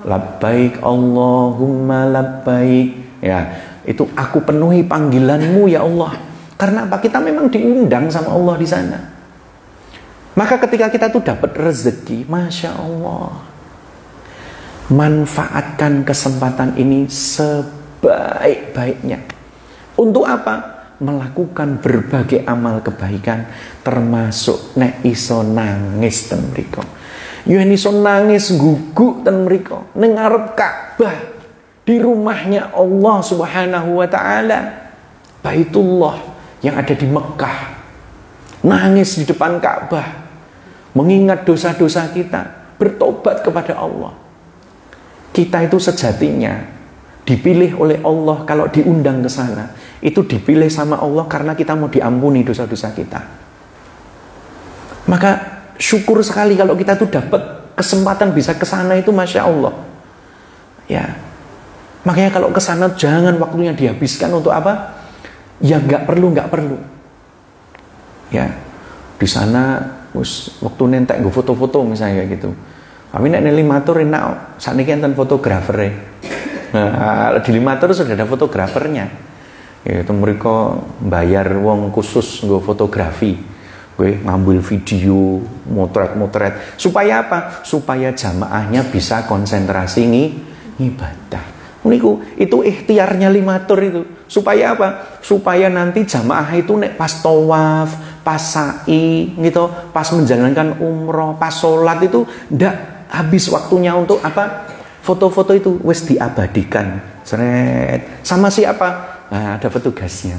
Labbaik Allahumma labbaik. Ya, itu aku penuhi panggilanmu ya Allah. Karena apa? Kita memang diundang sama Allah di sana. Maka ketika kita tuh dapat rezeki, Masya Allah, manfaatkan kesempatan ini sebaik-baiknya. Untuk apa? Melakukan berbagai amal kebaikan, termasuk nek iso nangis ten mriko. Yo iso nangis guguk ten mriko ning ngarep Ka'bah. di rumahnya Allah Subhanahu wa taala, Baitullah yang ada di Mekah, nangis di depan Ka'bah, mengingat dosa-dosa kita, bertobat kepada Allah. Kita itu sejatinya dipilih oleh Allah. Kalau diundang ke sana, itu dipilih sama Allah karena kita mau diampuni dosa-dosa kita. Maka syukur sekali kalau kita tuh dapat kesempatan bisa ke sana, itu Masya Allah. Ya, makanya kalau ke sana jangan waktunya dihabiskan untuk apa? Ya nggak perlu. Ya, di sana waktu nentek gue foto-foto misalnya gitu. Kami nek limatur enak, saat ini enten fotografer. Nah, di limatur sudah ada fotografernya. Itu mereka bayar wong khusus gue fotografi, gue ngambil video, motret. Supaya apa? Supaya jamaahnya bisa konsentrasi ngibadah. Itu ikhtiarnya limatur itu. Supaya apa? Supaya nanti jamaah itu nek pas tawaf, pas sa'i gitu, pas menjalankan umroh, pas sholat itu ndak habis waktunya untuk apa? Foto-foto itu wis diabadikan. Seret. Sama siapa? Nah, ada petugasnya.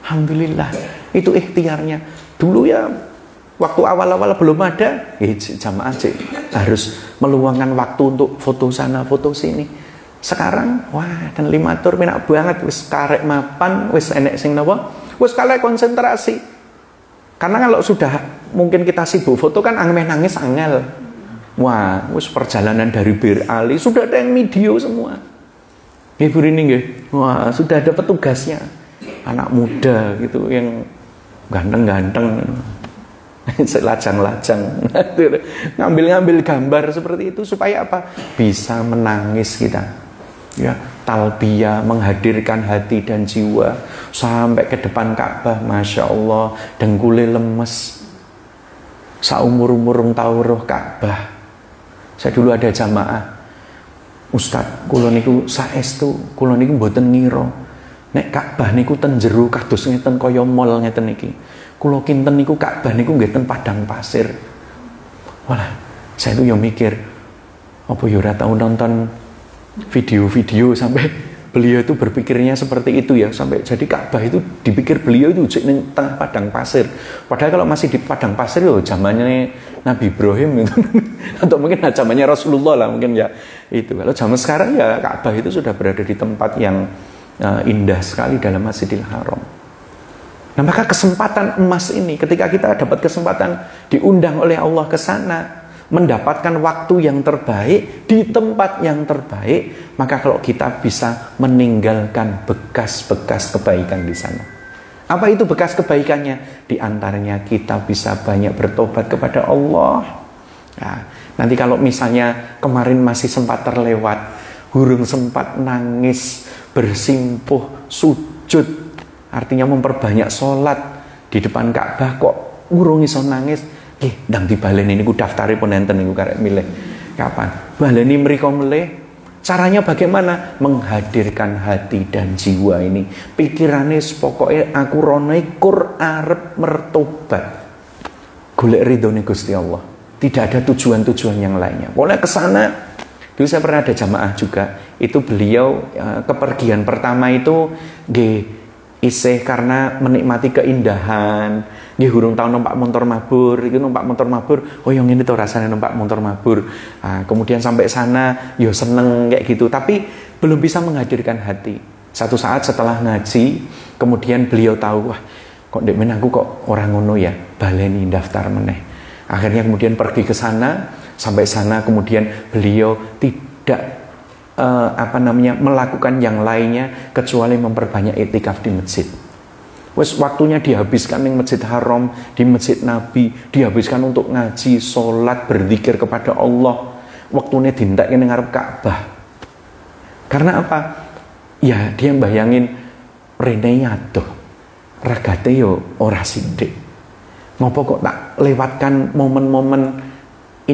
Alhamdulillah, itu ikhtiarnya. Dulu ya waktu awal-awal belum ada, jamaah harus meluangkan waktu untuk foto sana, foto sini. Sekarang, wah, dan limatur penak banget, wis karek mapan, wis enek sing napa? Wis karek konsentrasi. Karena kalau sudah mungkin kita sibuk foto kan angin nangis angel. Wah, wis perjalanan dari Bir Ali sudah ada yang video semua. Ibu ini nggih. Wah, sudah ada petugasnya. Anak muda gitu yang ganteng-ganteng. Lajang-lajang. Ngambil-ngambil gambar seperti itu supaya apa? Bisa menangis kita. Ya, talbiyah, menghadirkan hati dan jiwa sampai ke depan Ka'bah. Masya Allah, dengkule lemes. Saumur-umur tau roh Ka'bah. Saya dulu ada jamaah, Ustaz, kula niku saestu, kula niku mboten ngira nek Ka'bah niku ten jero kados ngeten kaya mall ngeten iki. Kula kinten niku Ka'bah niku nggih ten padang pasir. Walah, saya itu ya mikir, apa ya ora tau nonton video-video sampai beliau itu berpikirnya seperti itu ya, sampai jadi Ka'bah itu dipikir beliau itu di tengah padang pasir. Padahal kalau masih di padang pasir ya zamannya Nabi Ibrahim itu atau mungkin zamannya Rasulullah lah mungkin ya itu. Kalau zaman sekarang ya Ka'bah itu sudah berada di tempat yang indah sekali dalam Masjidil Haram. Nah, maka kesempatan emas ini ketika kita dapat kesempatan diundang oleh Allah ke sana, mendapatkan waktu yang terbaik di tempat yang terbaik, maka kalau kita bisa meninggalkan bekas-bekas kebaikan di sana. Apa itu bekas kebaikannya? Di antaranya kita bisa banyak bertobat kepada Allah. Nah, nanti kalau misalnya kemarin masih sempat terlewat, hurung sempat nangis, bersimpuh, sujud, artinya memperbanyak sholat di depan Ka'bah, kok urung iso nangis, ndang dibaleni niku daftare pun enten niku karek milih. Kapan? Baleni mriko melih. Caranya bagaimana? Menghadirkan hati dan jiwa ini. Pikirannya pokoknya aku ronai kur arep mertobat. Golek ridhone Gusti Allah. Tidak ada tujuan-tujuan yang lainnya. Pokoknya ke sana. Dulu saya pernah ada jamaah juga. Itu beliau kepergian pertama itu isih karena menikmati keindahan. Nggih hurung tau numpak motor mabur, iki numpak motor mabur, oh yang ini tuh rasanya numpak motor mabur. Nah, kemudian sampai sana, yo seneng kayak gitu, tapi belum bisa menghadirkan hati. Satu saat setelah ngaji, kemudian beliau tahu, wah, kok ndek men aku kok orang ngono ya, baleni daftar meneh. Akhirnya kemudian pergi ke sana, sampai sana kemudian beliau tidak melakukan yang lainnya kecuali memperbanyak iktikaf di masjid. Wes waktunya dihabiskan di Masjid Haram, di Masjid Nabi, dihabiskan untuk ngaji, sholat, berzikir kepada Allah. Waktunya dintek ning ngarep Ka'bah. Karena apa? Ya dia bayangin rene adoh. Ragate yo ora sithik. Ngopo kok tak lewatkan momen-momen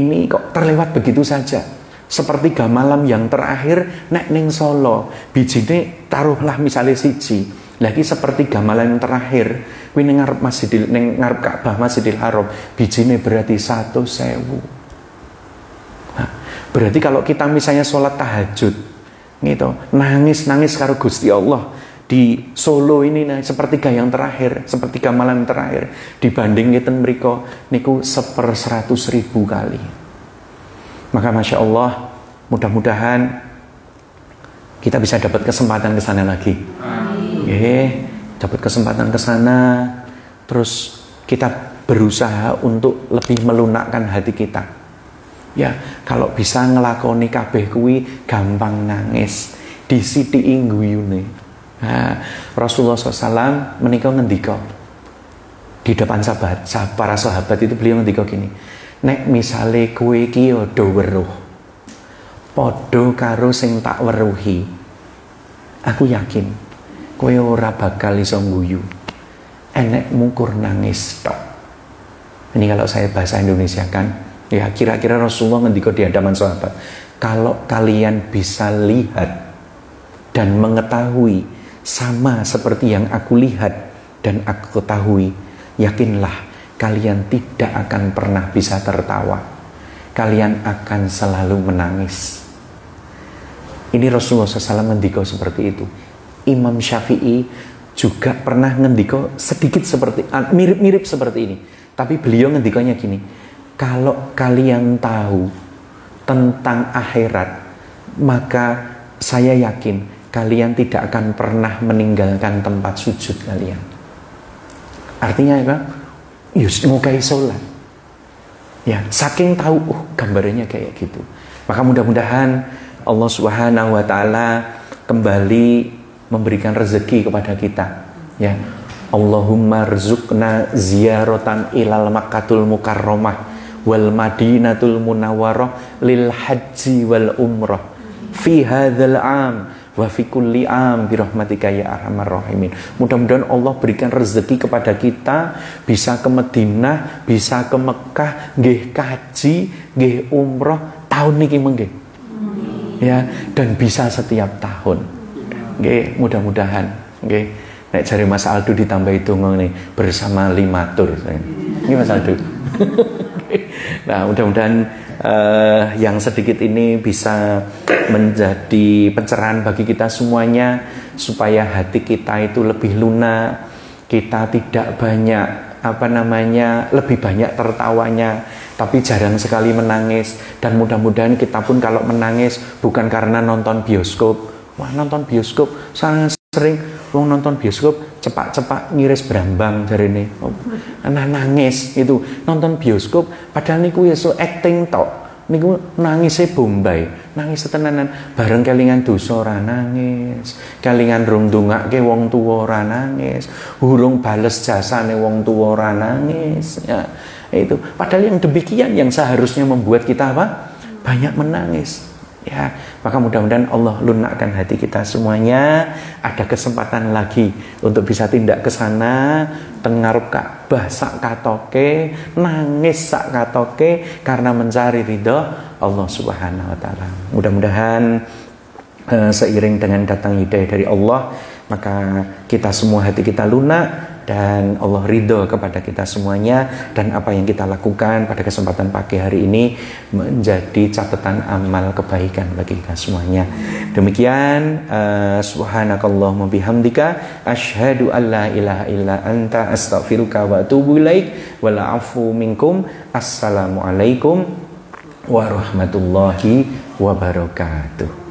ini kok terlewat begitu saja. Sepertiga malam yang terakhir nek ning Solo, bijine taruhlah misalnya siji. Lagi sepertiga malam yang terakhir, kuwi ning ngarep Masjidil ning ngarep Ka'bah Masjidil Haram, bijine berarti 1.000. Nah, berarti kalau kita misalnya sholat tahajud Gitu. Nangis karo Gusti Allah di Solo ini sepertiga yang terakhir, sepertiga malam terakhir dibanding ngeten mriko niku 1/100.000 kali. Maka Masya Allah, mudah-mudahan kita bisa dapat kesempatan ke sana lagi. Dapat kesempatan ke sana, terus kita berusaha untuk lebih melunakkan hati kita. Ya, kalau bisa ngelakoni kabeh kuwi gampang nangis, disithiki guyune. Nah, Rasulullah SAW menikah ngendika di depan para sahabat itu, beliau ngendika gini, nek misale kowe iki do weruh padha karo sing tak weruhi, aku yakin kowe ora bakal iso guyu, enek mukur nangis tok. Ini kalau saya bahasa Indonesia kan, ya kira-kira Rasulullah ngendika di hadapan sahabat, kalau kalian bisa lihat dan mengetahui sama seperti yang aku lihat dan aku ketahui, yakinlah kalian tidak akan pernah bisa tertawa, kalian akan selalu menangis. Ini Rasulullah SAW ngendika seperti itu. Imam Syafi'i juga pernah ngendika sedikit seperti, mirip-mirip seperti ini, tapi beliau ngendikanya gini, kalau kalian tahu tentang akhirat, maka saya yakin kalian tidak akan pernah meninggalkan tempat sujud kalian. Artinya apa? Yus ngukai sholat. Ya, saking tahu, gambarnya kayak gitu. Maka mudah-mudahan Allah Subhanahu wa Ta'ala kembali memberikan rezeki kepada kita. Ya, Allahumma rzuqna ziyaratan ilal Makkatul Mukarramah wal Madinatul Munawwarah lil haji wal umrah fi hadzal am wa fi kulli am birahmatika ya arhamar rahimin. Mudah-mudahan Allah berikan rezeki kepada kita bisa ke Madinah, bisa ke Mekah, nggih kaji, nggih umroh tahun niki mengke. Ya, dan bisa setiap tahun. Nggih, mudah-mudahan nggih. Nek jare Mas Aldo ditambah hitung nih bersama 5 tur. Ini Mas Aldo. Nah, mudah-mudahan yang sedikit ini bisa menjadi pencerahan bagi kita semuanya, supaya hati kita itu lebih lunak, kita tidak banyak lebih banyak tertawanya, tapi jarang sekali menangis. Dan mudah-mudahan kita pun kalau menangis bukan karena nonton bioskop. Wah, nonton bioskop sangat sering wong nonton bioskop cepak-cepak ngiris brambang jarene. Nah, nangis itu nonton bioskop padahal niku iso acting tok. Niku nangisnya Bombay, nangis tenanan, bareng kelingan dosa ora nangis, kelingan rung ndongake wong tuwa ora nangis, urung bales jasane wong tuwa ora nangis. Ya, itu padahal yang demikian yang seharusnya membuat kita apa? Banyak menangis. Ya, maka mudah-mudahan Allah lunakkan hati kita semuanya. Ada kesempatan lagi untuk bisa tindak ke sana, tengarep Ka'bah sak katoke, nangis sak katoke karena mencari ridho Allah Subhanahu wa Ta'ala. Mudah-mudahan seiring dengan datang hidayah dari Allah, maka kita semua hati kita lunak dan Allah ridho kepada kita semuanya, dan apa yang kita lakukan pada kesempatan pagi hari ini menjadi catatan amal kebaikan bagi kita semuanya. Demikian, subhanakallahumma bihamdika asyhadu an la ilaha illa anta astaghfiruka wa atubu ilaik wa la'afu minkum. Assalamualaikum warahmatullahi wabarakatuh.